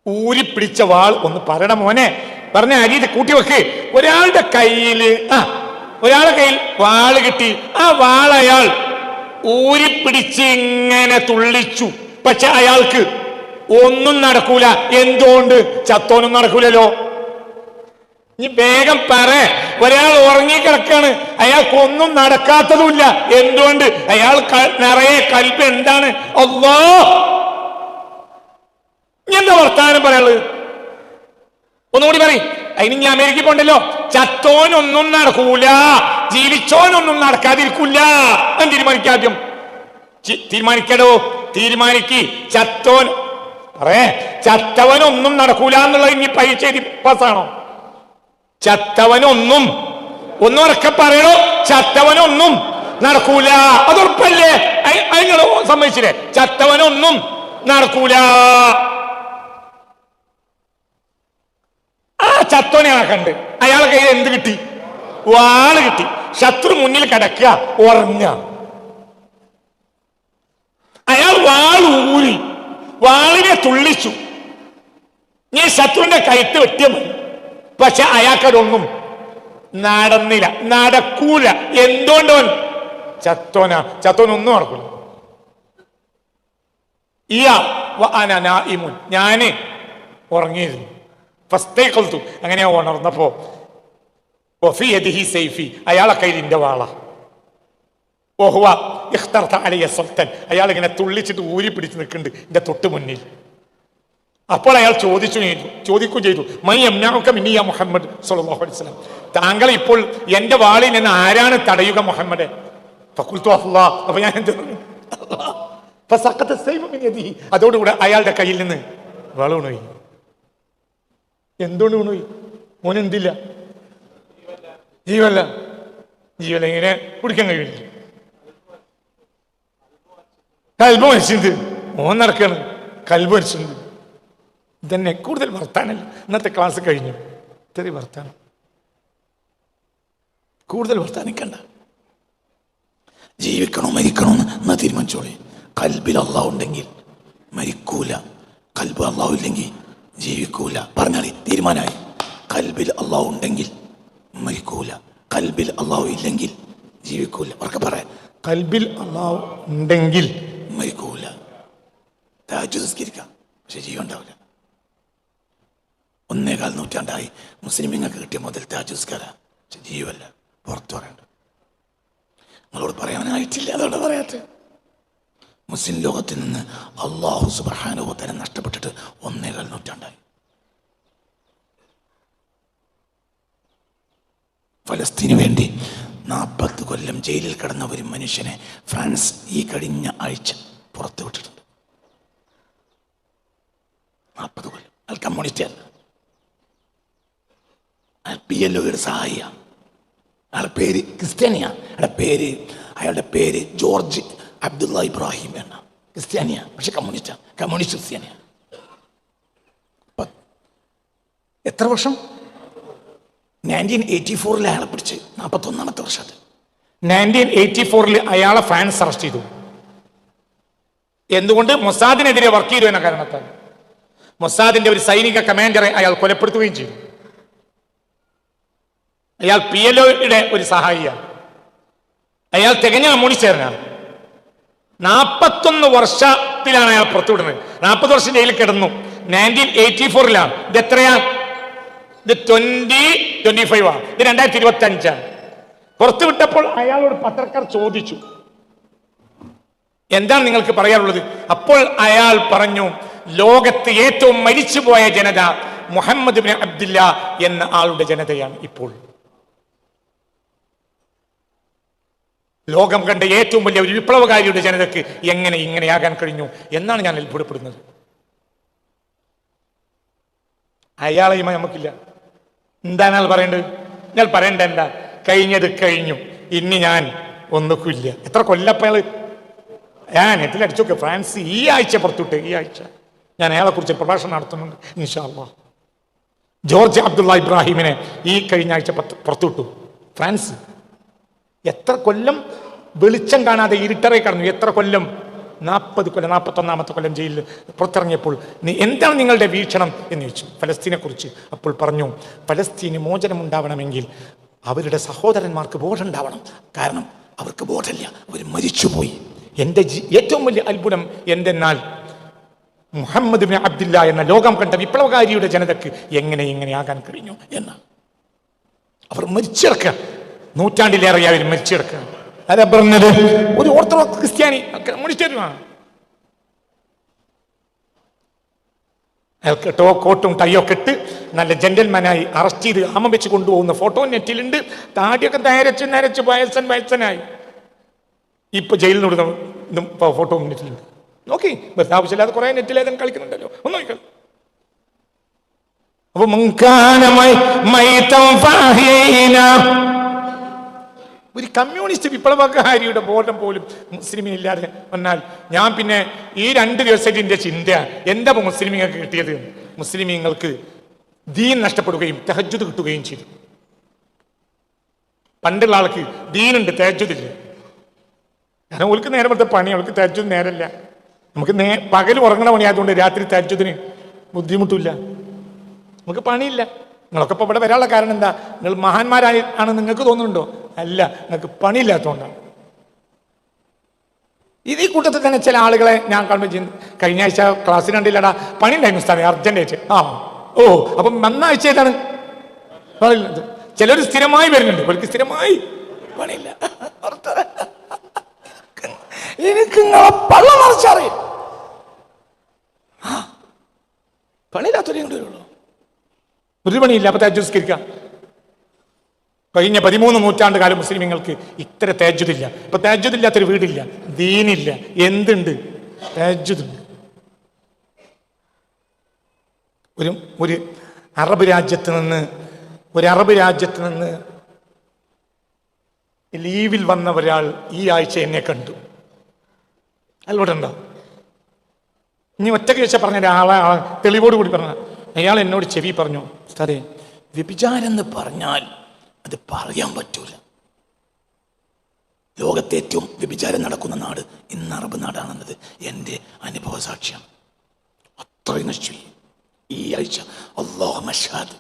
Speaker 1: ഊരിപ്പിടിച്ച വാൾ ഒന്ന് പറയണ മോനെ, പറഞ്ഞ അരിയിൽ കൂട്ടിവെക്ക്. ഒരാളുടെ കയ്യിൽ വാള് കിട്ടി. ആ വാൾ അയാൾ ഊരിപ്പിടിച്ച് ഇങ്ങനെ തുള്ളിച്ചു. പക്ഷെ അയാൾക്ക് ഒന്നും നടക്കൂല. എന്തുകൊണ്ട്? ചത്തോനും നടക്കൂലല്ലോ.
Speaker 2: ഇനി വേഗം പറ. ഒരാൾ ഉറങ്ങിക്കിടക്കാണ്, അയാൾക്കൊന്നും നടക്കാത്തതുമില്ല. എന്തുകൊണ്ട്? അയാൾ നിറയെ കൽബ് എന്താണ്? അല്ലാഹ്. എന്താ വർത്താനം പറയാനുള്ളത്? ഒന്നുകൂടി പറയും. അതിന് ഞാൻ അമേരിക്കയിൽ പോണ്ടല്ലോ. ചത്തോനൊന്നും നടക്കൂല, ജീവിച്ചോനൊന്നും നടക്കാതിരിക്കൂല. ഞാൻ തീരുമാനിക്കാദ്യം. തീരുമാനിക്കടോ, തീരുമാനിക്ക്. ചത്തവനൊന്നും നടക്കൂല എന്നുള്ളത് ഇനി പരീക്ഷ പാസ്സാണോ? ചത്തവനൊന്നും ഉറക്കെ പറയണോ? ചത്തവനൊന്നും നടക്കൂല. അതുറപ്പല്ലേ? നിങ്ങൾ സമ്മതിച്ചില്ലേ? ചത്തവനൊന്നും നടക്കൂല. ആ ചത്തോനെ കണ്ട് അയാളെ കയ്യിൽ എന്ത് കിട്ടി? വാള് കിട്ടി. ശത്രു മുന്നിൽ കിടക്കുക, ഉറങ്ങുക. അയാൾ വാളൂരി വാളിനെ തുള്ളിച്ചു. ഞാൻ ശത്രുവിന്റെ കഴുത്ത് വെട്ടിയ മതി. പക്ഷെ അയാൾക്കതൊന്നും നടന്നില്ല, നടക്കൂല. എന്തുകൊണ്ടോൻ? ചത്തോനൊന്നും നടക്കൂല. ഞാന് ഉറങ്ങിയിരുന്നു. അങ്ങനെ ഉണർന്നപ്പോ അയാളെ കയ്യിൽ എന്റെ വാള. അയാൾ ഇങ്ങനെ തുള്ളിച്ചിട്ട് ഊരി പിടിച്ച് നിൽക്കുന്നുണ്ട് എന്റെ തൊട്ട് മുന്നിൽ. അപ്പോൾ അയാൾ ചോദിക്കുകയും ചെയ്തു, മുഹമ്മദ് സ്വല്ലല്ലാഹു അലൈഹി വസല്ലം, താങ്കൾ ഇപ്പോൾ എന്റെ വാളിൽ നിന്ന് ആരാണ് തടയുക മുഹമ്മദ്? അപ്പൊ ഞാൻ എന്ത് പറഞ്ഞു? അതോടുകൂടെ അയാളുടെ കയ്യിൽ നിന്ന് വാള് വീണുപോയി. എന്തുകൊണ്ട് വീണുപോയി? മോനെന്തില്ല? ജീവല്ല. ഇങ്ങനെ കുടിക്കാൻ കഴിയില്ല. കൽബ് മരിച്ചത്. മോൻ നടക്കാണ്, കൽബ് മരിച്ചത്. ഇതന്നെ. കൂടുതൽ വർത്താനല്ല. ഇന്നത്തെ ക്ലാസ് കഴിഞ്ഞു. ഇത്തിരി വർത്താനം, കൂടുതൽ വർത്താനിക്കണ്ട. ജീവിക്കണോ മരിക്കണോ എന്നാ തീരുമാനിച്ചോളി. കൽബിൽ അള്ളാഹു ഉണ്ടെങ്കിൽ മരിക്കൂല, കൽബ് അള്ളാഹു ഇല്ലെങ്കിൽ ജീവിക്കൂല. പറഞ്ഞാളി, തീരുമാനമായി. കൽബിൽ അള്ളാഹു ഉണ്ടെങ്കിൽ മരിക്കൂല, കൽബിൽ അള്ളാഹു ഇല്ലെങ്കിൽ ജീവിക്കൂല. അവർക്ക് പറയാം, കൽബിൽ അള്ളാഹു ഉണ്ടെങ്കിൽ മരിക്കൂല. തഹജ്ജുദ് നിസ്കരിക്കാം, പക്ഷെ ജീവൻ ഉണ്ടാവില്ല. 1.25 നൂറ്റാണ്ടായി മുസ്ലിമീങ്ങൾക്ക് കിട്ടിയ മുതൽ തഹജ്ജുദ് നിസ്കാരം, പക്ഷെ ജീവല്ല. പുറത്തു പറയണ്ട. നിങ്ങളോട് പറയാനായിട്ടില്ല, അതോടെ പറയാത്ത. മുസ്ലിം ലോകത്തിൽ നിന്ന് അള്ളാഹു സുബ്ഹാനഹു വ തആല നഷ്ടപ്പെട്ടിട്ട് 1.25 നൂറ്റാണ്ടായി. ഫലസ്തീന് വേണ്ടി 40 കൊല്ലം ജയിലിൽ കിടന്ന ഒരു മനുഷ്യനെ ഫ്രാൻസ് ഈ കഴിഞ്ഞ ആഴ്ച പുറത്തു വിട്ടിട്ടുണ്ട്. 40 കൊല്ലം. അയാൾ കമ്മ്യൂണിസ്റ്റാണ്. അയാൾ PLOയുടെ സഹായിയാണ്. അയാളുടെ പേര് ക്രിസ്ത്യാനിയ. അയാളുടെ പേര് ജോർജ് അബ്ദുള്ള ഇബ്രാഹിം എന്ന ക്രിസ്ത്യാനിയ, പക്ഷെ കമ്മ്യൂണിസ്റ്റാണ്. കമ്മ്യൂണിസ്റ്റ് ക്രിസ്ത്യാനിയ. എത്ര വർഷം? 1984 അയാളെ പിടിച്ച് 41ാമത്തെ വർഷത്തിൽ 1984 അയാളെ ഫ്രാൻസ് അറസ്റ്റ് ചെയ്തു. എന്തുകൊണ്ട്? മൊസാദിനെതിരെ വർക്ക് ചെയ്തു എന്ന കാരണത്താൽ. മൊസാദിന്റെ ഒരു സൈനിക കമാൻഡറെ അയാൾ കൊലപ്പെടുത്തുകയും ചെയ്തു. അയാൾ PLOയുടെ ഒരു സഹായിയാണ്. അയാൾ തികഞ്ഞ കമ്മ്യൂണിസ്റ്റുകാരനാണ്. 41 വർഷത്തിലാണ് അയാൾ പുറത്തുവിടുന്നത്. 40 വർഷം ജയിലിൽ കിടന്നു. 1984 ഇത് എത്രയാ? ഇത് 2025 ഇത് 2025. പുറത്തുവിട്ടപ്പോൾ അയാളോട് പത്രക്കാർ ചോദിച്ചു, എന്താണ് നിങ്ങൾക്ക് പറയാനുള്ളത്? അപ്പോൾ അയാൾ പറഞ്ഞു, ലോകത്ത് ഏറ്റവും മരിച്ചുപോയ ജനത മുഹമ്മദ് ബിൻ അബ്ദുല്ല എന്ന ആളുടെ ജനതയാണ് ഇപ്പോൾ. ലോകം കണ്ട ഏറ്റവും വലിയ ഒരു വിപ്ലവകാരിയുടെ ജനതയ്ക്ക് എങ്ങനെ ഇങ്ങനെയാകാൻ കഴിഞ്ഞു എന്നാണ് ഞാൻ അത്ഭുതപ്പെടുന്നത്. അയാളെയുമായി നമുക്കില്ല. എന്താണ് അയാൾ പറയേണ്ടത്? ഞാൻ പറയേണ്ട എന്താ? കഴിഞ്ഞത് കഴിഞ്ഞു, ഇനി ഞാൻ ഒന്നുമില്ല. എത്ര കൊല്ലപ്പയാള് ഞാൻ നെറ്റിലടിച്ചോക്കെ. ഫ്രാൻസ് ഈ ആഴ്ച പുറത്തുവിട്ട്, ഈ ആഴ്ച ഞാൻ അയാളെ കുറിച്ച് പ്രഭാഷണം നടത്തുന്നുണ്ട് ഇൻഷാ അല്ലാഹ്. ജോർജ് അബ്ദുള്ള ഇബ്രാഹിമിനെ ഈ കഴിഞ്ഞ ആഴ്ച പുറത്തുവിട്ടു. ഫ്രാൻസ് എത്ര കൊല്ലം വെളിച്ചം കാണാതെ ഇരുട്ടറെ കടന്നു. എത്ര കൊല്ലം? 40 കൊല്ലം. 41ാമത്തെ കൊല്ലം ജയിലിൽ പുറത്തിറങ്ങിയപ്പോൾ എന്താണ് നിങ്ങളുടെ വീക്ഷണം എന്ന് ചോദിച്ചു ഫലസ്തീനെ കുറിച്ച്. അപ്പോൾ പറഞ്ഞു, ഫലസ്തീന് മോചനം ഉണ്ടാവണമെങ്കിൽ അവരുടെ സഹോദരന്മാർക്ക് ബോധമുണ്ടാവണം. കാരണം അവർക്ക് ബോധമില്ല, അവർ മരിച്ചുപോയി. എൻ്റെ ഏറ്റവും വലിയ അത്ഭുതം എന്തെന്നാൽ മുഹമ്മദ് ബിൻ അബ്ദുല്ല എന്ന ലോകം കണ്ട വിപ്ലവകാരിയുടെ ജനതയ്ക്ക് എങ്ങനെ ആകാൻ കഴിഞ്ഞു എന്നാണ്. അവർ മരിച്ചിടക്കുക, നൂറ്റാണ്ടിലേറെയായി അവർ മരിച്ചിടക്കുക. അതാ പറഞ്ഞത്, ഒരു ഓർത്തഡോക്സ് ക്രിസ്ത്യാനി കമ്മ്യൂണിസ്റ്റുമാണ്. അയാൾക്ക് കോട്ടും ടൈയൊക്കെ ഇട്ട് നല്ല ജെന്റൽമാനായി അറസ്റ്റ് ചെയ്ത് ആമം വെച്ച് കൊണ്ടുപോകുന്ന ഫോട്ടോ നെറ്റിലുണ്ട്. താടിയൊക്കെ നരച്ച് വയസ്സനായി ഇപ്പൊ ജയിലിൽ നിന്ന് ഫോട്ടോ നെറ്റിലുണ്ട്. നോക്കി, വെറുതെ ആവശ്യമില്ലാതെ കുറെ നെറ്റിലേതും കളിക്കുന്നുണ്ടല്ലോ, ഒന്ന് നോക്കാം. അപ്പൊ ഒരു കമ്മ്യൂണിസ്റ്റ് വിപ്ലവകാരിയുടെ ബോധം പോലും മുസ്ലിമിനില്ലാതെ വന്നാൽ ഞാൻ പിന്നെ ഈ 2 ദിവസത്തിന്റെ ചിന്ത എന്താ മുസ്ലിമീങ്ങൾക്ക് കിട്ടിയത്? മുസ്ലിമീങ്ങൾക്ക് ദീൻ നഷ്ടപ്പെടുകയും തഹജ്ജുദ് കിട്ടുകയും ചെയ്തു. പണ്ടുള്ള ആൾക്ക് ദീനുണ്ട്, തഹജ്ജുദില്ല. കാരണം അവൾക്ക് നേരെ പറ്റ പണി, അവൾക്ക് തഹജ്ജുദ് നേരല്ല. നമുക്ക് പകൽ ഉറങ്ങണ പണിയായതുകൊണ്ട് രാത്രി തഹജ്ജുദിന് ബുദ്ധിമുട്ടില്ല, നമുക്ക് പണിയില്ല. നിങ്ങളൊക്കെ ഇപ്പോൾ ഇവിടെ വരാനുള്ള കാരണം എന്താ? നിങ്ങൾ മഹാന്മാരായി ആണ് നിങ്ങൾക്ക് തോന്നുന്നുണ്ടോ? അല്ല, നിങ്ങൾക്ക് പണിയില്ലാത്തതുകൊണ്ടാണ്. ഇത് ഈ കൂട്ടത്തിൽ തന്നെ ചില ആളുകളെ ഞാൻ കാണുമ്പോൾ കഴിഞ്ഞ ആഴ്ച ക്ലാസ്സിൽ കണ്ടില്ലടാ, പണി ഉണ്ടായിരുന്നു ഉസ്താദേ, അർജന്റായിട്ട്. ഓ അപ്പം നന്നാഴ്ച ഏതാണ്? ചിലർ സ്ഥിരമായി വരുന്നുണ്ട്, അവർക്ക് സ്ഥിരമായി പണിയില്ല. എനിക്ക് നിങ്ങളെ പള്ള മറിച്ചറിയും. പണിയില്ലാത്തൊരു കൊണ്ടുവരുള്ളൂ, ഒരു പണിയില്ല. അപ്പൊ തഹജ്ജുദ് കഴിഞ്ഞ 13 നൂറ്റാണ്ട് കാലം മുസ്ലിമീങ്ങൾക്ക് ഇത്ര തഹജ്ജുദില്ല. ഇപ്പൊ തഹജ്ജുദില്ലാത്തൊരു വീടില്ല, ദീനില്ല, എന്തുണ്ട്? തഹജ്ജുദുണ്ട്. ഒരു അറബ് രാജ്യത്ത് നിന്ന് ലീവിൽ വന്ന ഒരാൾ ഈ ആഴ്ച എന്നെ കണ്ടു. അല്ലോടെ ഉണ്ടോ? ഇനി ഒറ്റയ്ക്ക് വെച്ച പറഞ്ഞ ഒരാളെ തെളിവോട് കൂടി പറഞ്ഞ അയാൾ എന്നോട് ചെവി പറഞ്ഞു, ഉസ്താദേ, വ്യഭിചാരെന്ന് പറഞ്ഞാൽ അത് പറയാൻ പറ്റൂല. ലോകത്തെ ഏറ്റവും വ്യഭിചാരം നടക്കുന്ന നാട് ഇന്ന് അറബ് നാടാണെന്നത് എൻ്റെ അനുഭവ സാക്ഷിയാണ്. അത്രയും നശിച്ചു ഈ ആഴ്ച. അല്ലാഹു മഷ്ഹാദ്,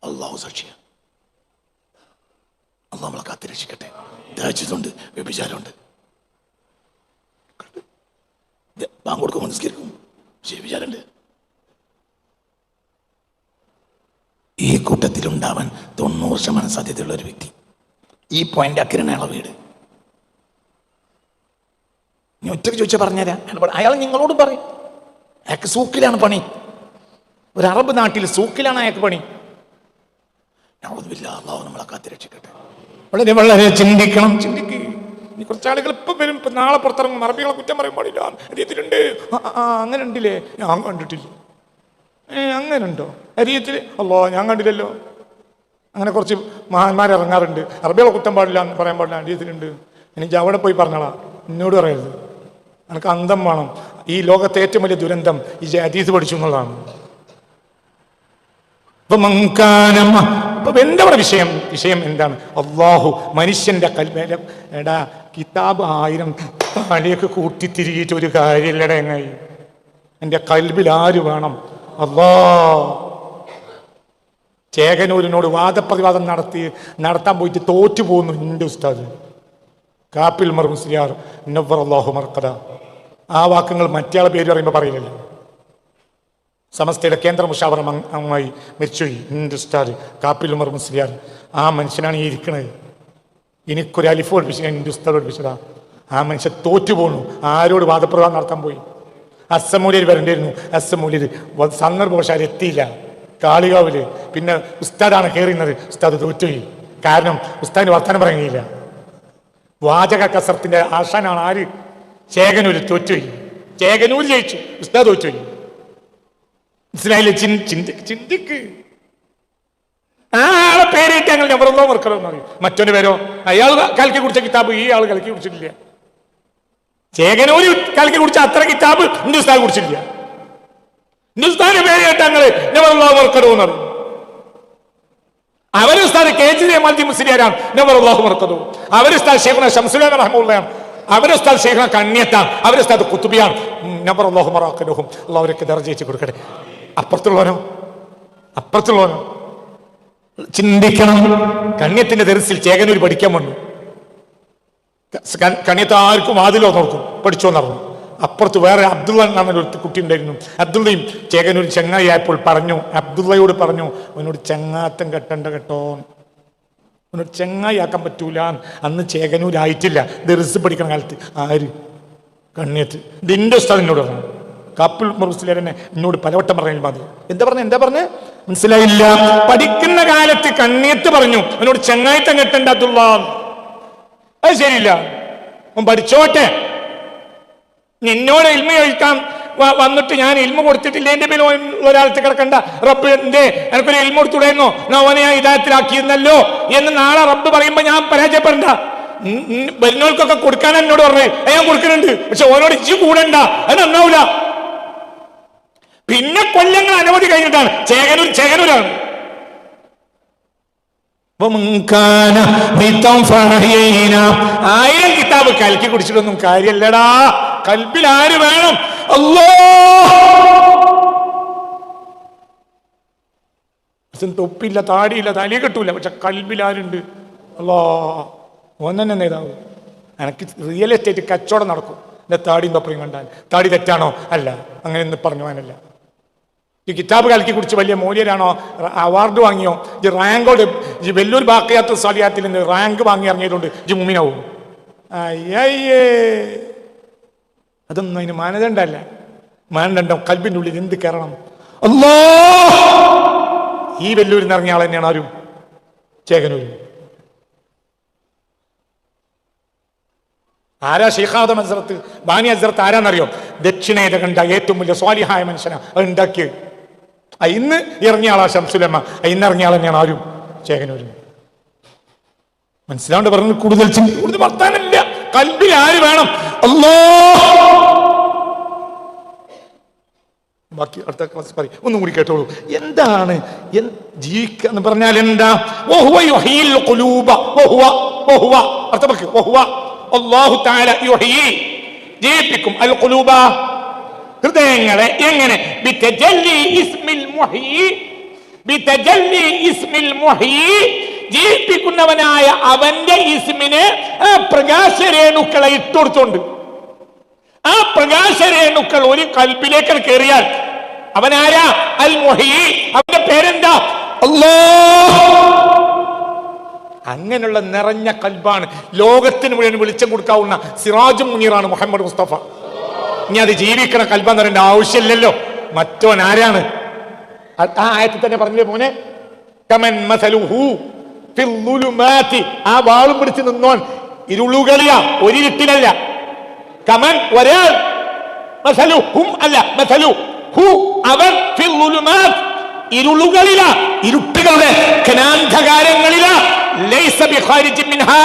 Speaker 2: അല്ലാഹു സാക്ഷിയാണ്. അല്ലാഹു നമ്മളെ കാത്തിരക്ഷിക്കട്ടെ. തഹജ്ജുദുണ്ട്, വ്യഭിചാരമുണ്ട്. ബാങ്ക് കൊടുക്കുമ്പോൾ നിസ്കരിക്കും, പക്ഷേ വ്യഭിചാരമുണ്ട്. ഈ കൂട്ടത്തിലുണ്ടാവാൻ 90% സാധ്യതയുള്ള ഒരു വ്യക്തി. ഈ പോയിന്റ് അക്കിരണയുള്ള വീട്. നീ ഒറ്റയ്ക്ക് ചോദിച്ചാൽ പറഞ്ഞുതരാം. അയാൾ നിങ്ങളോട് പറയും, അയാൾക്ക് സൂക്കിലാണ് പണി. ഒരു അറബ് നാട്ടിൽ സൂക്കിലാണ് അയാൾക്ക് പണി. അല്ലാഹു നമ്മളെ കാത്തിരക്ഷിക്കട്ടെ. വളരെ വളരെ ചിന്തിക്കണം. ഇനി കുറച്ചാളുകൾ ഇപ്പം വരും, ഇപ്പം നാളെ പുറത്തിറങ്ങും. അറബികളെ കുറ്റം പറയാൻ പാടില്ല, അരിയത്തിലുണ്ട്. അങ്ങനെ ഉണ്ടില്ലേ? ഞാൻ കണ്ടിട്ടില്ല. അങ്ങനെ ഉണ്ടോ അരിയത്തിൽ? അല്ലോ, ഞാൻ കണ്ടില്ലല്ലോ. അങ്ങനെ കുറച്ച് മഹാന്മാർ ഇറങ്ങാറുണ്ട്. അറബികളെ കുറ്റം പാടില്ല എന്ന് പറയാൻ പാടില്ല, അരിയത്തിലുണ്ട്. എനിക്ക് അവിടെ പോയി പറഞ്ഞോളാ, എന്നോട് പറയരുത്. എനിക്ക് അന്തം വേണം. ഈ ലോകത്തെ ഏറ്റവും വലിയ ദുരന്തം ഈ ഹദീസ് പഠിച്ചു എന്നുള്ളതാണ്. എന്താ വിഷയം എന്താണ്? അള്ളാഹു മനുഷ്യന്റെ എടാ കിതാബ് 1000 താടിയൊക്കെ കൂട്ടി തിരികിയിട്ട് ഒരു കാര്യമില്ലട. എങ്ങായി എൻ്റെ കൽബിൽ ആര് വേണം? അല്ലാ. ചേകനൂരിനോട് വാദപ്രതിവാദം നടത്താൻ പോയിട്ട് തോറ്റു പോകുന്നു എൻ്റെ ഉസ്താദ് കാപ്പിൽ ഉമർ മുസ്ലിയാർ നവ്വർ അല്ലാഹു മർഖദ. ആ വാക്കുകൾ മറ്റയാളെ പേര് പറയുമ്പോൾ പറയില്ലല്ലോ. സമസ്തയുടെ കേന്ദ്ര മുഷാവറ അംഗമായി മരിച്ചുപോയി എൻ്റെ ഉസ്താദ് കാപ്പിൽ ഉമർ മുസ്ലിയാർ. ആ മനുഷ്യനാണ് ഈ ഇരിക്കുന്നത്. എനിക്കൊരു അലിഫ് പഠിപ്പിച്ചു, ഞാൻ എൻ്റെ ഉസ്താദ് പഠിപ്പിച്ചതാ. ആ മനുഷ്യൻ തോറ്റു പോണു. ആരോട് വാദപ്രതിവാദം നടത്താൻ പോയി? അസമൂലിയിൽ വരേണ്ടിയിരുന്നു. അസമൂലിയിൽ സന്ദർഭവശാൽ എത്തിയില്ല, കാളികാവില്. പിന്നെ ഉസ്താദാണ് കയറുന്നത്. ഉസ്താദ് തോറ്റുപോയി. കാരണം ഉസ്താദിന് വർത്താനം പറയുകയില്ല. വാചക കസർത്തിന്റെ ആശാനാണ് ആര്? ചേകനൂര്. തോറ്റുപോയി. ചേകനൂര് ജയിച്ചു, ഉസ്താദ് തോറ്റുപോയി. മനസ്സിലായില്ലേ? ചിന്തിക്ക്. ആളെ പേരിട്ട് ഞങ്ങൾ ഞമ്മറൊന്നോ വർക്കറോ എന്ന് പറയും. മറ്റൊരു പേരോ അയാൾ കലക്കി കുടിച്ച കിതാബ് ഈ ആൾ കലക്കി കുടിച്ചിട്ടില്ല. ചേകനൂര് കലക്കി കുടിച്ച അത്ര കിതാബ് ഹിന്ദുസ്ഥാൻ കുടിച്ചിട്ടില്ല. ഹിന്ദുസ്ഥാന്റെ പേര് കേട്ട് ഞങ്ങൾ ഞമ്മറൊന്നോ വർക്കറോ എന്ന് പറയും. അവരുസ്ഥാൻ കേജ്രി മൽജി മുസ്ലിയാരാണ്. ഞമ്മറൊള്ളാഹു വർക്കറോ. അവരുസ്ഥാൻ ഷെയ്ഖുന ശംസുലാൻ റഹ്മത്തുള്ളാഹിയാണ്. അവരുസ്ഥാൻ ഷെയ്ഖുന കണ്ണിയത്താണ്. അവരുസ്ഥാൻ കുത്തുബിയാണ്. ഞമ്മറൊള്ളാഹു മറാഖലഹും. അല്ലാഹു അവർക്ക് ദർജയിച്ച് കൊടുക്കട്ടെ. അപ്പുറത്തുള്ളവനോ ചിന്തിക്കണം. കണ്യത്തിന്റെ തെറിസിൽ ചേകനൂർ പഠിക്കാൻ വന്നു. കണ്യത്ത് ആർക്കും വാതിലോ നോക്കും, പഠിച്ചോന്നറിഞ്ഞു. അപ്പുറത്ത് വേറെ അബ്ദുള്ള എന്നൊരു കുട്ടി ഉണ്ടായിരുന്നു. അബ്ദുള്ളയും ചേകനൂർ ചങ്ങായി ആയപ്പോൾ പറഞ്ഞു, അബ്ദുള്ളയോട് പറഞ്ഞു, അവനോട് ചങ്ങാത്തം കെട്ടണ്ട കേട്ടോ. അവനോട് ചെങ്ങായി ആക്കാൻ പറ്റൂല. അന്ന് ചേകനൂരായിട്ടില്ല, ദർസ് പഠിക്കുന്ന കാലത്ത്. ആര്? കണ്ണിയത്ത്. ഇതിൻ്റെ ഉസ്താദ് എന്നോട് പറഞ്ഞു, കാപ്പിൽ മുസ്ലിയാരെന്നെ എന്നോട് പലവട്ടം പറഞ്ഞാൽ മതി. എന്താ പറഞ്ഞ് മനസ്സിലായില്ല. പഠിക്കുന്ന കാലത്ത് കണ്ണിയത്ത് പറഞ്ഞു അവനോട് ചെങ്ങായിത്തം കെട്ടണ്ടാത്തുള്ള. അത് ശരിയില്ല, അവൻ പഠിച്ചോട്ടെ. നിന്നോട് ഇൽമ ചോദിക്കാം വന്നിട്ട് ഞാൻ ഇൽമ കൊടുത്തിട്ടില്ല, എന്റെ പേര് ഒരാൾക്ക് കിടക്കണ്ട. റബ്ബ് എന്തേ എനിക്കൊരു ഇൽമ കൊടുത്തുടേന്നോ, അവനെ ഞാൻ ഹിദായത്തിലാക്കിയിരുന്നല്ലോ എന്ന് നാളെ റബ്ബ് പറയുമ്പോ ഞാൻ പരാജയപ്പെടണ്ട. വരുന്നവർക്കൊക്കെ കൊടുക്കാൻ എന്നോട് പറഞ്ഞു, ഞാൻ കൊടുക്കുന്നുണ്ട്, പക്ഷെ ഓനോട് ഇജ്ജ് കൂടണ്ട, അത് നന്നാവൂല. പിന്നെ കൊല്ലങ്ങൾ അനവധി കഴിഞ്ഞിട്ടാണ് ചേകനൂരാണ്. ആയിരം കിതാബ് കലക്കി കുടിച്ചിട്ടൊന്നും കാര്യല്ലടാ. കൽബിൽ ആര് വേണം? അല്ലാഹ്. തൊപ്പില്ല, താടിയില്ല, തലി കെട്ടൂല, പക്ഷെ കൽബിൽ ആരുണ്ട്? അല്ലാഹ്. ഓൻ തന്നെ നേതാവ്. എനിക്ക് റിയൽ എസ്റ്റേറ്റ് കച്ചവടം നടക്കും എന്റെ താടിയും തൊപ്പയും കണ്ടാൽ. താടി തെറ്റാണോ? അല്ല, അങ്ങനെ പറഞ്ഞു പോകാനല്ല. ഈ കിതാബ് കലക്കി കുടിച്ച് വലിയ മൂല്യരാണോ? അവാർഡ് വാങ്ങിയോ? ഈ റാങ്കോട് ഈ വെല്ലൂർ ബാക്കിയാത്ത സാലിയാത്തിൽ നിന്ന് റാങ്ക് വാങ്ങി ഇറങ്ങിയതുകൊണ്ട് ഈ മുമ്മിനാവും. അയ്യേ, അതൊന്നും അതിന് മാനദണ്ഡമല്ല. മാനദണ്ഡം കൽബിൻ്റെ ഉള്ളിൽ എന്ത് കയറണം? അല്ലാഹ്. ഈ വെല്ലൂരിൽ നിന്ന് ഇറങ്ങിയ ആൾ തന്നെയാണ് ആരും? ചേകനൂർ. ആരാ ഷെയ്ഖാദം ഹസ്രത്ത്, ബാനി ഹസ്രത്ത് ആരാന്നറിയോ? ദക്ഷിണേത കണ്ട ഏറ്റവും വലിയ സ്വാലിഹായ മനുഷ്യനാ അത് ഉണ്ടാക്കിയത്. ഇന്ന് ഇറങ്ങിയ ആളാ ശംസുലമ്മ. ഇന്ന് ഇറങ്ങിയ ആൾ തന്നെയാണ് ആരും? ചേകനൂര്. മനസ്സിലാണ്ട് പറഞ്ഞു. കൂടുതൽ വർത്താനില്ല. കൽബിൽ ആര് വേണം? അല്ലാഹ്. ബാക്കി അടുത്ത ക്ലാസ് പറയും. ഒന്നും കൂടി കേട്ടോളൂ. എന്താണ് ജീവിക്കുക എന്ന് പറഞ്ഞാൽ എന്താ? അല്ലാഹു തആല യുഹ്യി, ജീവിപ്പിക്കും. അൽ ഖുലൂബ, ഹൃദയങ്ങളെ. എങ്ങനെ? ബിതജല്ലി ഇസ്മിൽ മുഹ്യി, ബിതജല്ലി ഇസ്മിൽ മുഹ്യി, ജീവിപ്പിക്കുന്നവനായ അവന്റെ ഇസ്മിനെ ആ പ്രകാശരേണുക്കളെ ഇട്ടുകൊടുത്തോണ്ട്. ആ പ്രകാശരേണുക്കൾ ഒരു കൽബിലേക്ക് കയറിയാൽ അവനാരാ? അൽ മുഹ്യി. അവന്റെ പേരെന്താ? അല്ലാഹ്. അങ്ങനെയുള്ള നിറഞ്ഞ കൽബാണ്. ലോകത്തിന് മുഴുവൻ വെളിച്ചം കൊടുക്കാവുന്ന സിറാജും മുനീറാണ് മുഹമ്മദ് മുസ്തഫ. ഇനി അത് ജീവിക്കണ കൽബാന്ന് പറയേണ്ട ആവശ്യമില്ലല്ലോ. മറ്റോൻ ആരാണ്? ആ ആയത്തിൽ തന്നെ പറഞ്ഞില്ലേ മോനെ, കമൻ മസലുഹു ഫിൽ ളുലുമാതി. ആ വാളും പിടിച്ച് നിന്നോൻ ഇരുളുകളിലാ, ഒരിരുട്ടിലല്ല. കമൻ ഒരാൾ, മസലുഹും അല്ല, മസലുഹു അവൻ, ഫിൽ ളുലുമാത് ഇരുളുകളിലാ, ഇരുട്ടുകളുടെ ഘനാന്ധകാരങ്ങളിലാ. ലൈസ ബിഖാരിജിൻ മിൻഹാ,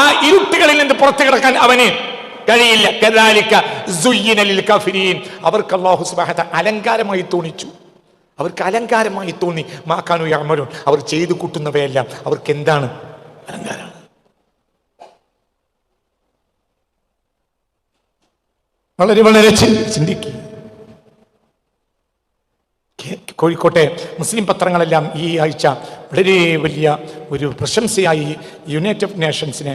Speaker 2: ആ ഇരുട്ടുകളിൽ നിന്ന് പുറത്തു കിടക്കാൻ അവന് കഴിയില്ല. കദാലിക സുയ്യിന ലിൽ കാഫിരീൻ, അവർക്ക് അല്ലാഹു സുബ്ഹാനഹു വ തആല അലങ്കാരമായി തോന്നിച്ചു. അവർക്ക് അലങ്കാരമായി തോന്നി. മാ കാനൂ യഅമലൂൻ, അവർ ചെയ്തു കൂട്ടുന്നവയെല്ലാം അവർക്ക് എന്താണ്? അലങ്കാരമാണ്. വളരെ വളരെ ചിന്തിക്കുക. കോഴിക്കോട്ടെ മുസ്ലിം പത്രങ്ങളെല്ലാം ഈ ആഴ്ച വളരെ വലിയ ഒരു പ്രശംസയായി യുണൈറ്റഡ് നേഷൻസിനെ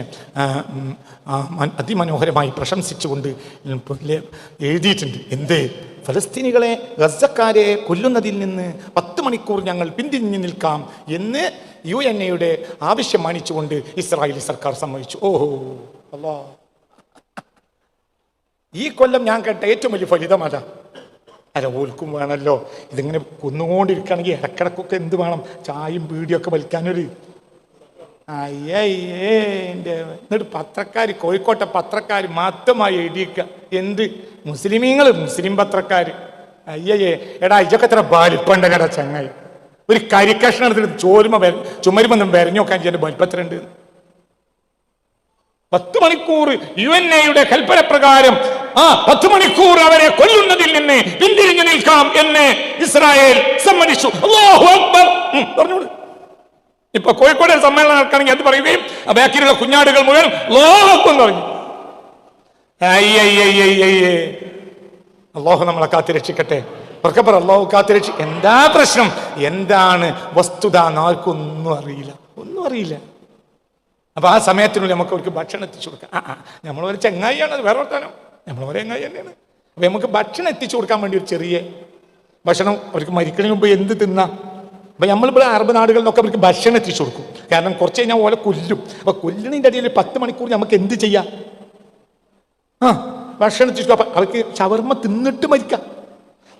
Speaker 2: അതിമനോഹരമായി പ്രശംസിച്ചുകൊണ്ട് എഴുതിയിട്ടുണ്ട്. എന്ത്? ഫലസ്തീനികളെ, ഗസക്കാരെ കൊല്ലുന്നതിൽ നിന്ന് 10 മണിക്കൂർ ഞങ്ങൾ പിന്തിരിഞ്ഞു നിൽക്കാം എന്ന് UN-യുടെ ആവശ്യം മാനിച്ചുകൊണ്ട് ഇസ്രായേലി സർക്കാർ സമ്മതിച്ചു. ഓഹോ അല്ലാ, ഈ കൊല്ലം ഞാൻ കേട്ട ഏറ്റവും വലിയ ഫലിതമല്ല. അല്ല, ഓൽക്കും വേണമല്ലോ. ഇതിങ്ങനെ കൊന്നുകൊണ്ടിരിക്കുകയാണെങ്കിൽ ഇടക്കിടക്കൊക്കെ എന്ത് വേണം? ചായയും പീടിയൊക്കെ വലിക്കാനൊരു എൻ്റെ. എന്നിട്ട് പത്രക്കാർ, കോഴിക്കോട്ടെ പത്രക്കാർ മാത്രമായി എഴുതിക്കുക. എന്ത്? മുസ്ലിമീങ്ങൾ, മുസ്ലിം പത്രക്കാർ. അയ്യേ എടാ, ഇതൊക്കെ എത്ര വലിപ്പുണ്ടല്ലടാ ചങ്ങായി. ഒരു കരിക്കഷ്ണം എടുത്തിട്ട് ചുമരുമൊന്നും വരഞ്ഞു നോക്കാൻ എൻ്റെ വലിപ്പത്തിലുണ്ട്. 10 മണിക്കൂർ UN-യുടെ കൽപ്പന പ്രകാരം 10 മണിക്കൂർ അവരെ കൊല്ലുന്നതിൽ നിന്ന് പിന്തിരിഞ്ഞു നിൽക്കാം എന്ന് ഇസ്രായേൽ സമ്മതിച്ചു. അല്ലാഹു അക്ബർ പറഞ്ഞോളൂ. ഇപ്പൊ കോഴിക്കോട് സമ്മേളനം നടക്കുകയാണെങ്കിൽ അത് പറയുകയും ബാക്കിയുള്ള കുഞ്ഞാടുകൾ മുഴുവൻ അല്ലാഹു അക്ബർ പറഞ്ഞു. അല്ലാഹു നമ്മളെ കാത്തിരക്ഷിക്കട്ടെ. അല്ലാഹു കാത്തിരക്ഷി. എന്താ പ്രശ്നം? എന്താണ് വസ്തുത? ആർക്കൊന്നും അറിയില്ല, ഒന്നും അറിയില്ല. അപ്പൊ ആ സമയത്തിനുള്ളിൽ നമുക്ക് അവർക്ക് ഭക്ഷണം എത്തിച്ചു കൊടുക്കാം. നമ്മളൊരു ചങ്ങായിയാണ്, അത് വേറെ വർത്താനം. നമ്മളൊരു ചങ്ങായി തന്നെയാണ്. അപ്പൊ നമുക്ക് ഭക്ഷണം എത്തിച്ചു കൊടുക്കാൻ വേണ്ടി ഒരു ചെറിയ ഭക്ഷണം അവർക്ക് മരിക്കുന്നതിന് മുമ്പ് എന്ത് തിന്നാ? അപ്പൊ നമ്മളിവിടെ അറബ് നാടുകളിൽ നിന്നൊക്കെ അവർക്ക് ഭക്ഷണം എത്തിച്ചു കൊടുക്കും. കാരണം കുറച്ച് കഴിഞ്ഞാൽ ഓലെ കൊല്ലും. അപ്പൊ കൊല്ലുന്നതിൻ്റെ ഇടയിൽ 10 മണിക്കൂർ നമുക്ക് എന്ത് ചെയ്യാം? ഭക്ഷണം എത്തിച്ചു. അപ്പൊ അവർക്ക് ഷവർമ്മ തിന്നിട്ട് മരിക്കാം.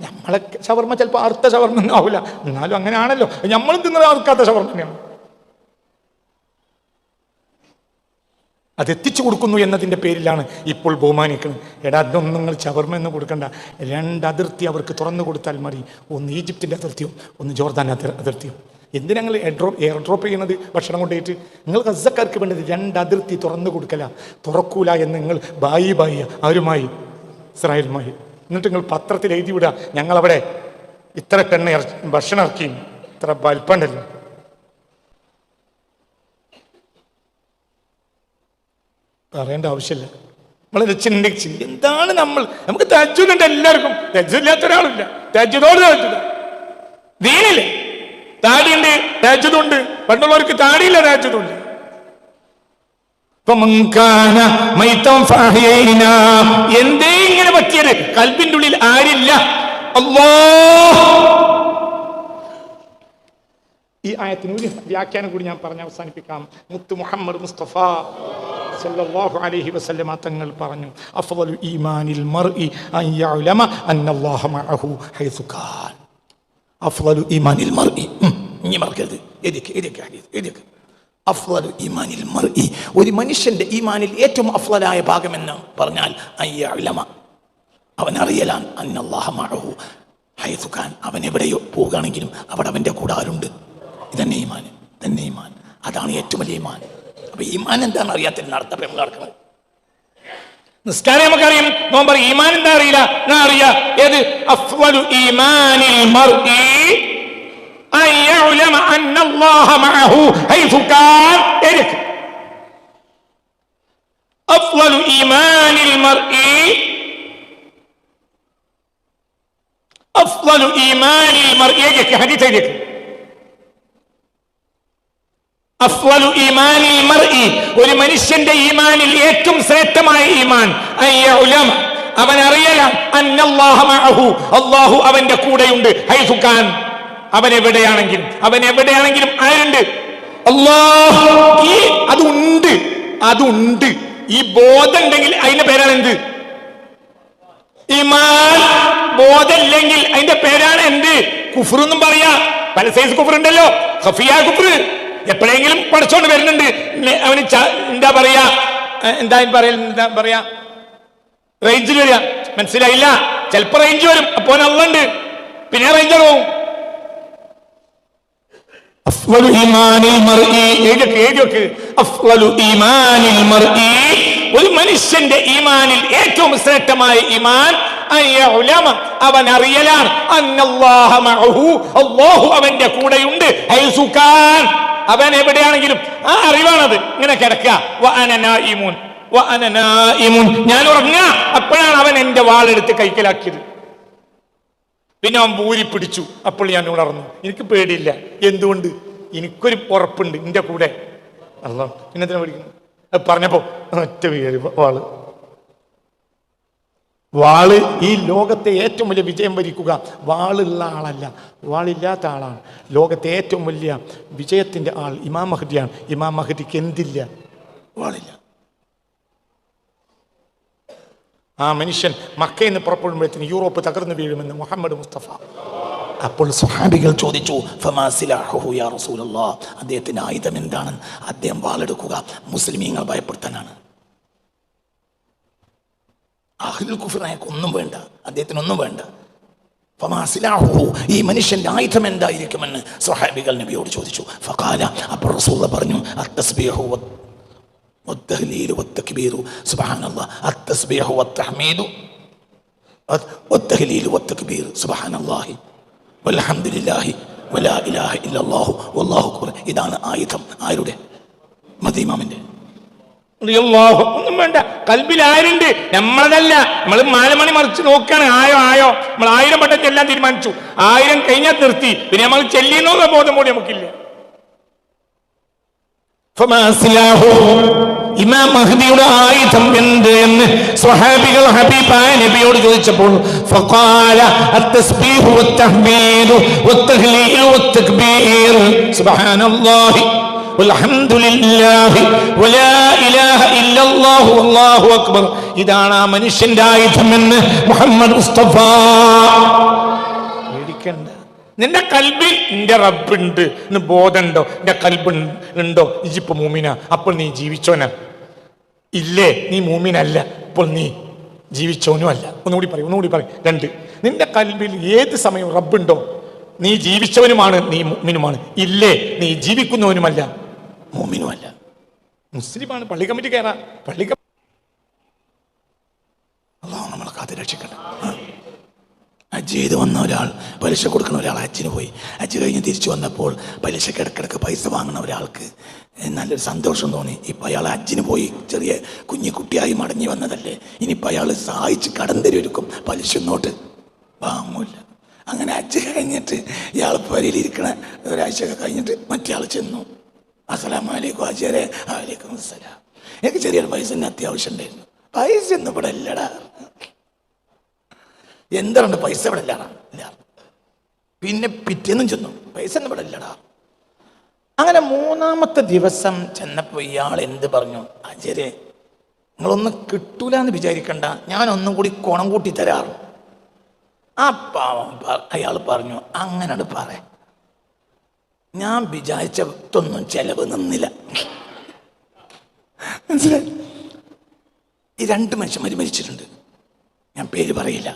Speaker 2: നമ്മളെ ഷവർമ്മ ചിലപ്പോൾ അറുത്ത ഷവർമ്മ ഒന്നും ആവില്ല, എന്നാലും അങ്ങനെയാണല്ലോ. നമ്മളും തിന്നത് അറുക്കാത്ത ഷവർമ്മ തന്നെയാണ്. അതെത്തിച്ചു കൊടുക്കുന്നു എന്നതിൻ്റെ പേരിലാണ് ഇപ്പോൾ ബഹുമാനിക്കുന്നത്. എടാ, അതൊന്നും നിങ്ങൾ ഷവർമ്മ എന്ന് കൊടുക്കണ്ട. 2 അതിർത്തി അവർക്ക് തുറന്നു കൊടുത്താൽ മതി. ഒന്ന് ഈജിപ്തിൻ്റെ അതിർത്തിയും ഒന്ന് ജോർദാൻ അതിർത്തിയും. എന്തിനാ നിങ്ങൾ എയർ ഡ്രോപ്പ് ചെയ്യുന്നത് ഭക്ഷണം കൊണ്ടുപോയിട്ട്? നിങ്ങൾ ഗസക്കാർക്ക് വേണ്ടത് 2 അതിർത്തി തുറന്നു കൊടുക്കല. തുറക്കൂല എന്ന് നിങ്ങൾ ബായി ആരുമായി? ഇസ്രായേലുമായി. എന്നിട്ട് നിങ്ങൾ പത്രത്തിൽ എഴുതി വിടുക, ഞങ്ങളവിടെ ഇത്ര ടൺ ഭക്ഷണം ഇറക്കി, ഇത്ര വലിപ്പുണ്ടല്ലോ. പറയേണ്ട ആവശ്യമില്ല. നമ്മൾ രക്ഷ എന്താണ് നമുക്ക് തഹജ്ജുദുണ്ട് എല്ലാവർക്കും. തഹജ്ജുദ് ഇല്ലാത്ത ഒരാളില്ല. തഹജ്ജുദോട് തഹജ്ജുദ്. ദീനില്ലേ? താടിയുണ്ട്, തഹജ്ജുദുണ്ട്. പണ്ടുള്ളവർക്ക് താടിയില്ല, തഹജ്ജുദുണ്ട്. എന്തേ ഇങ്ങനെ പറ്റിയത്? കൽബിന്റെ ഉള്ളിൽ ആരില്ല? അല്ലാഹ്. ഈ ആയത്തിന് ഒരു വ്യാഖ്യാനം കൂടി ഞാൻ പറഞ്ഞ് അവസാനിപ്പിക്കാം. മുത്ത് മുഹമ്മദ് മുസ്തഫ സല്ലല്ലാഹു അലൈഹി വസല്ലമ തങ്ങൾ പറഞ്ഞു, അഫ്ളലു ഈമാനിൽ മർഇ അൻ യഅലമ അന്നല്ലാഹ മഅഹു ഹൈസു കാൻ. അഫ്ളലു ഈമാനിൽ മർഇ, ഇനി മറക്കരുത്. എഴുതിക്ക്. അഫ്ളലു ഈമാനിൽ മർഇ, ഒരു മനുഷ്യന്റെ ഈമാനിൽ ഏറ്റവും അഫ്ളലായ ഭാഗമെന്ന് പറഞ്ഞാൽ അൻ യഅലമ, അവൻ അറിയലാൻ അന്നല്ലാഹ മഅഹു ഹൈസു കാൻ, അവൻ എവിടെയോ പോകുകയാണെങ്കിലും അവിടെ അവൻ്റെ കൂടെ ആരുണ്ട്. ഇതന്നെ ഈമാൻ. അതാണ് ഏറ്റവും വലിയ ഈമാൻ. അപ്പൊ ഈമാൻ എന്താണെന്ന് അറിയാത്തതിന് നടത്തം നമ്മൾ നടക്കുന്നത്. നിസ്കാരം നമുക്കറിയാം, നോമ്പ് ഈമാൻ എന്താ അറിയില്ല. അറിയാം ഏത്? അഫ്ളലു ഈമാനിൽ മർഇ അൻ യഅലമ അന്നല്ലാഹ മഅഹു ഹൈസു കാൻ. അഫ്ളലു ഈമാനിൽ മർഇ അഫ്ളലു ഈമാനിൽ മർഇ. ഹദീസ് എഴുതിയേക്ക്. അഫ്ളലു ഈമാനിൽ മർഇ, ഒരു മനുഷ്യന്റെ ഈമാനിൽ ഏറ്റവും ശ്രേഷ്ഠമായ ഈമാൻ അൻ യഅലമ, അവൻ അറിയലാണ് അന്നല്ലാഹ മഅഹു, അല്ലാഹു അവന്റെ കൂടെയുണ്ട്. ഹൈസു കാൻ, അവൻ എവിടെയാണെങ്കിലും ആരുണ്ട്? അല്ലാഹ്. അതുണ്ട്. ഈ ബോധം ഉണ്ടെങ്കിൽ അതിന്റെ പേരാണ് എന്ത്? ഈമാൻ. ബോധമില്ലെങ്കിൽ അതിന്റെ പേരാണ് എന്ത്? കുഫ്ർ എന്നും പറയാ. പല സൈസ് കുഫ്ർ ഉണ്ടല്ലോ. ഖഫിയ കുഫ്ർ എപ്പോഴെങ്കിലും പഠിച്ചോണ്ട് വരുന്നുണ്ട്. അവന് എന്താ പറയാ റേഞ്ചിൽ വരിക. മനസ്സിലായില്ല? ചിലപ്പോ റേഞ്ച് വരും, അപ്പോ അള്ളുണ്ട്, പിന്നെ റേഞ്ച് പോവും. അഫ്ളലു ഈമാനിൽ മർഇ, അഫ്ളലു ഈമാനിൽ മർഇ, ഒരു മനുഷ്യന്റെ ഈമാനിൽ ഏറ്റവും ശ്രേഷ്ഠമായ ഈമാൻ അൻ യഅലമ, അവൻ അറിയലാണ് അന്നല്ലാഹ മഅഹു, അല്ലാഹു അവന്റെ കൂടെയുണ്ട്. ഹൈസു കാൻ, അവൻ എവിടെയാണെങ്കിലും. ആ അറിവാണത്. ഇങ്ങനെ കിടക്കുക. വഅന നായിമുൻ, ഞാൻ ഉറങ്ങുക. അപ്പോഴാണ് അവൻ എന്റെ വാളെടുത്ത് കൈക്കലാക്കിയത്. പിന്നെ അവൻ ബൂരി പിടിച്ചു. അപ്പോൾ ഞാൻ ഉണർന്നു. എനിക്ക് പേടിയില്ല. എന്തുകൊണ്ട്? എനിക്കൊരു ഉറപ്പുണ്ട് എന്റെ കൂടെ. അല്ലാഹ് പിന്നെ എന്തിനാ പേടിക്കുന്നു? അത് പറഞ്ഞപ്പോ ഒറ്റ വാള് ഈ ലോകത്തെ ഏറ്റവും വലിയ വിജയം വരിക്കുക വാളുള്ള ആളല്ല, വാളില്ലാത്ത ആളാണ്. ലോകത്തെ ഏറ്റവും വലിയ വിജയത്തിന്റെ ആൾ ഇമാം മഹ്ദിയാണ്. ഇമാം മഹ്ദിക്ക് എന്തില്ല? വാളില്ല. ആ മനുഷ്യൻ മക്കയിൽ നിന്ന് പുറപ്പെടുമ്പോഴത്തേന് യൂറോപ്പ് തകർന്നു വീഴുമെന്ന് മുഹമ്മദ് മുസ്തഫ. അപ്പോൾ സ്വഹാബികൾ ചോദിച്ചു, ഫമാ സിലാഹുഹു യാ റസൂലല്ലാഹ്, അദ്ദേഹത്തിന്റെ ആയുധം എന്താണ്? അദ്ദേഹം വാളെടുക്കുക മുസ്ലിമീങ്ങൾ ഭയപ്പെടുത്താനാണ്. അഹ്ലുൽ കുഫ്റിനേക്ക് ഒന്നും വേണ്ട, അദ്ദേഹത്തിനൊന്നും വേണ്ട. ഫമാ സിലാഹുഹു, ഈ മനുഷ്യന്റെ ആയുധം എന്തായിരിക്കുമെന്ന് സ്വഹാബികൾ നബിയോട് ചോദിച്ചു. ഫഖാല, അപ്പോൾ റസൂൽ പറഞ്ഞു, അത്തസ്ബീഹു വത്തഹ്ലീലു വത്തക്ബീറു സുബ്ഹാനല്ലാഹ്, അത്തസ്ബീഹു വത്തഹ്മീദു വത്തഹ്ലീലു വത്തക്ബീർ സുബ്ഹാനല്ലാഹി വൽഹംദുലില്ലാഹി വലാ ഇലാഹ ഇല്ലല്ലാഹു വല്ലാഹു അക്ബർ. ഇതാണ് ആയുധം. ആരുടെ? മദീമാമിന്റെ. ഒന്നും വേണ്ട, കൽബിൽ ആരുണ്ട്? നമ്മളതല്ല. നമ്മൾ 4 മണി മറിച്ച് നോക്കാണ്. ആയോ നമ്മൾ 1000 വട്ടം ചെല്ലാൻ തീരുമാനിച്ചു. 1000 കഴിഞ്ഞാൽ നിർത്തി. പിന്നെ നമ്മൾ ചെല്ലിയെന്നുള്ള ബോധം കൂടി നമുക്കില്ല. ഇമാം മഹ്ദിയുടെ ആയുധം എന്ത് എന്ന് സ്വഹാബികൾ ഹബീബായ നബിയോട് ചോദിച്ചപ്പോൾ ഫഖാല അത്തസ്ബീഹു വത്തഹ്മീദു വത്തഹ്ലീലു വത്തക്ബീർ സുബ്ഹാനല്ലാഹി വൽഹംദുലില്ലാഹി വലാ ഇലാഹ ഇല്ലല്ലാഹു വല്ലാഹു അക്ബർ. ഇതാണ് ആ മനുഷ്യന്റെ ആയുധം എന്ന് മുഹമ്മദ് മുസ്തഫ. പേടിക്കണ്ട, നിന്റെ കൽബിൽ നിന്റെ റബ്ബുണ്ട് എന്ന് ബോധമുണ്ടോ? നിന്റെ കൽബ് ഉണ്ടോ? ഇജിപ്പോ മൂമിന, അപ്പോൾ നീ ജീവിച്ചോന ഇല്ലേ? നീ മൂമിനല്ല, അപ്പോൾ നീ ജീവിച്ചോനും അല്ല. ഒന്നുകൂടി പറയും. 2, നിന്റെ കൽബിൽ ഏത് സമയവും റബ്ബുണ്ടോ? നീ ജീവിച്ചവനുമാണ്, നീ മൂമിനുമാണ്. ഇല്ലേ? നീ ജീവിക്കുന്നവനുമല്ല, മൂമിനുമല്ല. മുസ്ലിമാണ്. പള്ളി കമ്മിറ്റി കയറാ. അല്ലാഹു നമ്മളെ കാത്ത് രക്ഷിക്കട്ടെ. ഹജ്ജ് ചെയ്ത് വന്ന ഒരാൾ, പലിശ കൊടുക്കുന്ന ഒരാൾ ഹജ്ജിന് പോയി. ഹജ്ജ് കഴിഞ്ഞ് തിരിച്ചു വന്നപ്പോൾ പലിശക്ക് ഇടക്കിടക്ക് പൈസ വാങ്ങുന്ന ഒരാൾക്ക് നല്ലൊരു സന്തോഷം തോന്നി. ഇപ്പം അയാൾ ഹജ്ജിന് പോയി ചെറിയ കുഞ്ഞിക്കുട്ടിയായി മടങ്ങി വന്നതല്ലേ, ഇനിയിപ്പോൾ അയാൾ സഹായിച്ച് കടം തരുമായിരിക്കും, പലിശ ഇങ്ങോട്ട് വാങ്ങൂല. അങ്ങനെ ഹജ്ജ് കഴിഞ്ഞിട്ട് ഇയാൾ പരിയിലിരിക്കണ ഒരാഴ്ചയൊക്കെ കഴിഞ്ഞിട്ട് മറ്റേ ആൾ ചെന്നു. അസ്സലാമു അലൈക്കും ഹാജിയരെ. വഅലൈക്കും അസ്സലാം. എനിക്ക് ചെറിയൊരു പൈസ അത്യാവശ്യം ഉണ്ടായിരുന്നു. പൈസ ഒന്നും ഇവിടെ ഇല്ലടാ. എന്താണ് പൈസ ഇവിടെ ഇല്ലടാ? ഇല്ല. പിന്നെ പിറ്റേന്നും ചെന്നു, പൈസ ഒന്നും ഇവിടെ ഇല്ലടാ. അങ്ങനെ 3-ാമത്തെ ദിവസം ചെന്നപ്പോൾ ഇയാൾ എന്ത് പറഞ്ഞു? ഹാജിയരെ, നിങ്ങളൊന്നും കിട്ടൂല എന്ന് വിചാരിക്കണ്ട, ഞാനൊന്നും കൂടി കുണം കൂട്ടി തരാറ്. ആ പാവം അയാൾ പറഞ്ഞു, അങ്ങനെ പറയാം, ഞാൻ വിചാരിച്ചതൊന്നും ചെലവ് നിന്നില്ല. മനസ്സിലായി? ഈ 2 മനുഷ്യന്മാർ മരിച്ചിട്ടുണ്ട്. ഞാൻ പേര് പറയില്ല.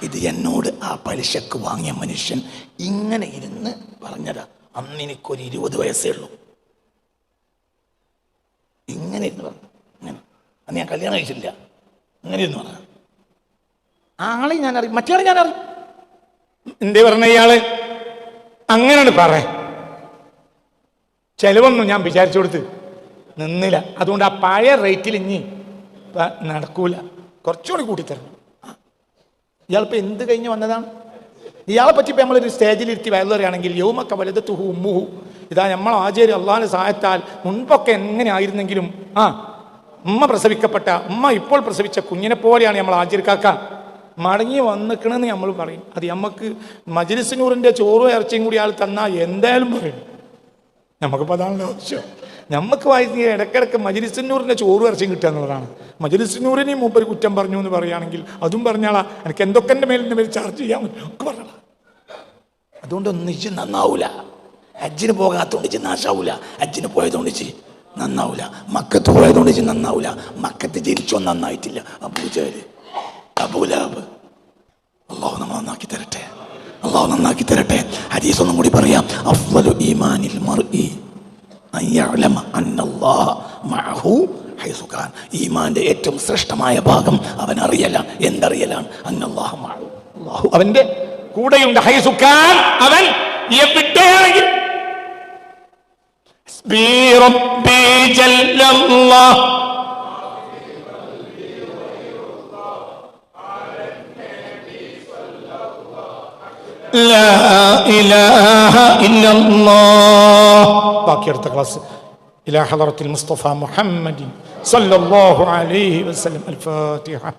Speaker 2: ഇത് എന്നോട് ആ പലിശക്ക് വാങ്ങിയ മനുഷ്യൻ ഇങ്ങനെ ഇരുന്ന് പറഞ്ഞതാ. അന്ന് എനിക്കൊരു 20 വയസ്സേ ഉള്ളൂ. ഇങ്ങനെ ഇരുന്ന് പറഞ്ഞു. ഇങ്ങനെ അന്ന് ഞാൻ കല്യാണം കഴിച്ചില്ല. ഇങ്ങനെ ഇരുന്ന് പറഞ്ഞു. ആളെ ഞാൻ അറിയും, മറ്റേ ആളെ ഞാൻ അറിയും. എന്തേ പറഞ്ഞ ഇയാള്? അങ്ങനെയാണ് പറയാൻ. ചെലവൊന്നും ഞാൻ വിചാരിച്ചു കൊടുത്ത് നിന്നില്ല. അതുകൊണ്ട് ആ പഴയ റേറ്റിൽ ഇനി നടക്കൂല, കുറച്ചുകൂടി കൂട്ടിത്തരണം. ഇയാളിപ്പോൾ എന്ത് കഴിഞ്ഞ് വന്നതാണ്? ഇയാളെ പറ്റി ഇപ്പം നമ്മളൊരു സ്റ്റേജിലിരുത്തി വയലുകയാണെങ്കിൽ യൗമക്ക വലദത്തുഹു ഉമ്മുഹു, ഇതാ നമ്മൾ ആചാര്യ അള്ളാഹിന്റെ സഹായത്താൽ മുൻപൊക്കെ എങ്ങനെ ആയിരുന്നെങ്കിലും ഉമ്മ പ്രസവിക്കപ്പെട്ട ഉമ്മ ഇപ്പോൾ പ്രസവിച്ച കുഞ്ഞിനെ പോലെയാണ് നമ്മൾ ആചാര്യക്കാക്ക മടങ്ങി വന്നിക്കണമെന്ന് നമ്മൾ പറയും. അത് നമുക്ക് മജ്‌ലിസ് നൂറിൻ്റെ ചോറും ഇറച്ചിയും കൂടി ആൾ തന്നാൽ എന്തായാലും പറയും. നമുക്കിപ്പോൾ അതാണല്ലോ ആവശ്യം. നമുക്ക് വായിക്കുക ഇടയ്ക്കിടയ്ക്ക് മജ്‌ലിസ് നൂറിൻ്റെ ചോറും ഇറച്ചിയും കിട്ടുക എന്നുള്ളതാണ്. മജ്‌ലിസ് നൂറിനെയും മൂപ്പര് കുറ്റം പറഞ്ഞു എന്ന് പറയുകയാണെങ്കിൽ അതും പറഞ്ഞാളാ, എനിക്ക് എന്തൊക്കെ എൻ്റെ മേലിൻ്റെ മേൽ ചാർജ് ചെയ്യാൻ പറ്റും ഒക്കെ പറഞ്ഞാളാ. അതുകൊണ്ടൊന്നും ഇച്ച് നന്നാവൂല. ഹജ്ജിന് പോകാത്തതുകൊണ്ട് ഇച്ച് നാശാവൂല, ഹജ്ജിന് പോയതുകൊണ്ട് ഇച്ച് നന്നാവൂല, മക്കത്ത് പോയതുകൊണ്ട് ഇച്ച് നന്നാവൂല. മക്കത്ത് ജനിച്ചോ നന്നായിട്ടില്ല. അബൂജഹൽ, അബൂലഹബ്. അല്ലാഹു നമ്മെ നന്നാക്കി തരട്ടെ, അല്ലാഹു നന്നാക്കി തരട്ടെ. ഹദീസ് ഒന്നും കൂടി പറയാം. അഫ്ളലു ഈമാനിൽ മർഇ അൻ യഅലമ അന്നല്ലാഹ മഅഹു ഹൈസു കാൻ. ഈമാന്റെ ഏറ്റവും ശ്രേഷ്ഠമായ ഭാഗം അവൻ അറിയലാണ്. എന്തറിയലാണ്? അന്നല്ലാഹ മഅഹു, അല്ലാഹു അവന്റെ കൂടെയുണ്ട്. ഹൈസു കാൻ, അവൻ എവിടെയാണെങ്കിൽ. റബ്ബി ജല്ലല്ലാഹ് ലാ ഇലാഹ ഇല്ലല്ലാഹ്. ബാക്കി അടുത്ത ക്ലാസ്. ഇലാ ഹളറത്തിൽ മുസ്തഫ മുഹമ്മദിൻ സല്ലല്ലാഹു അലൈഹി വസല്ലം. അൽ ഫാത്തിഹ.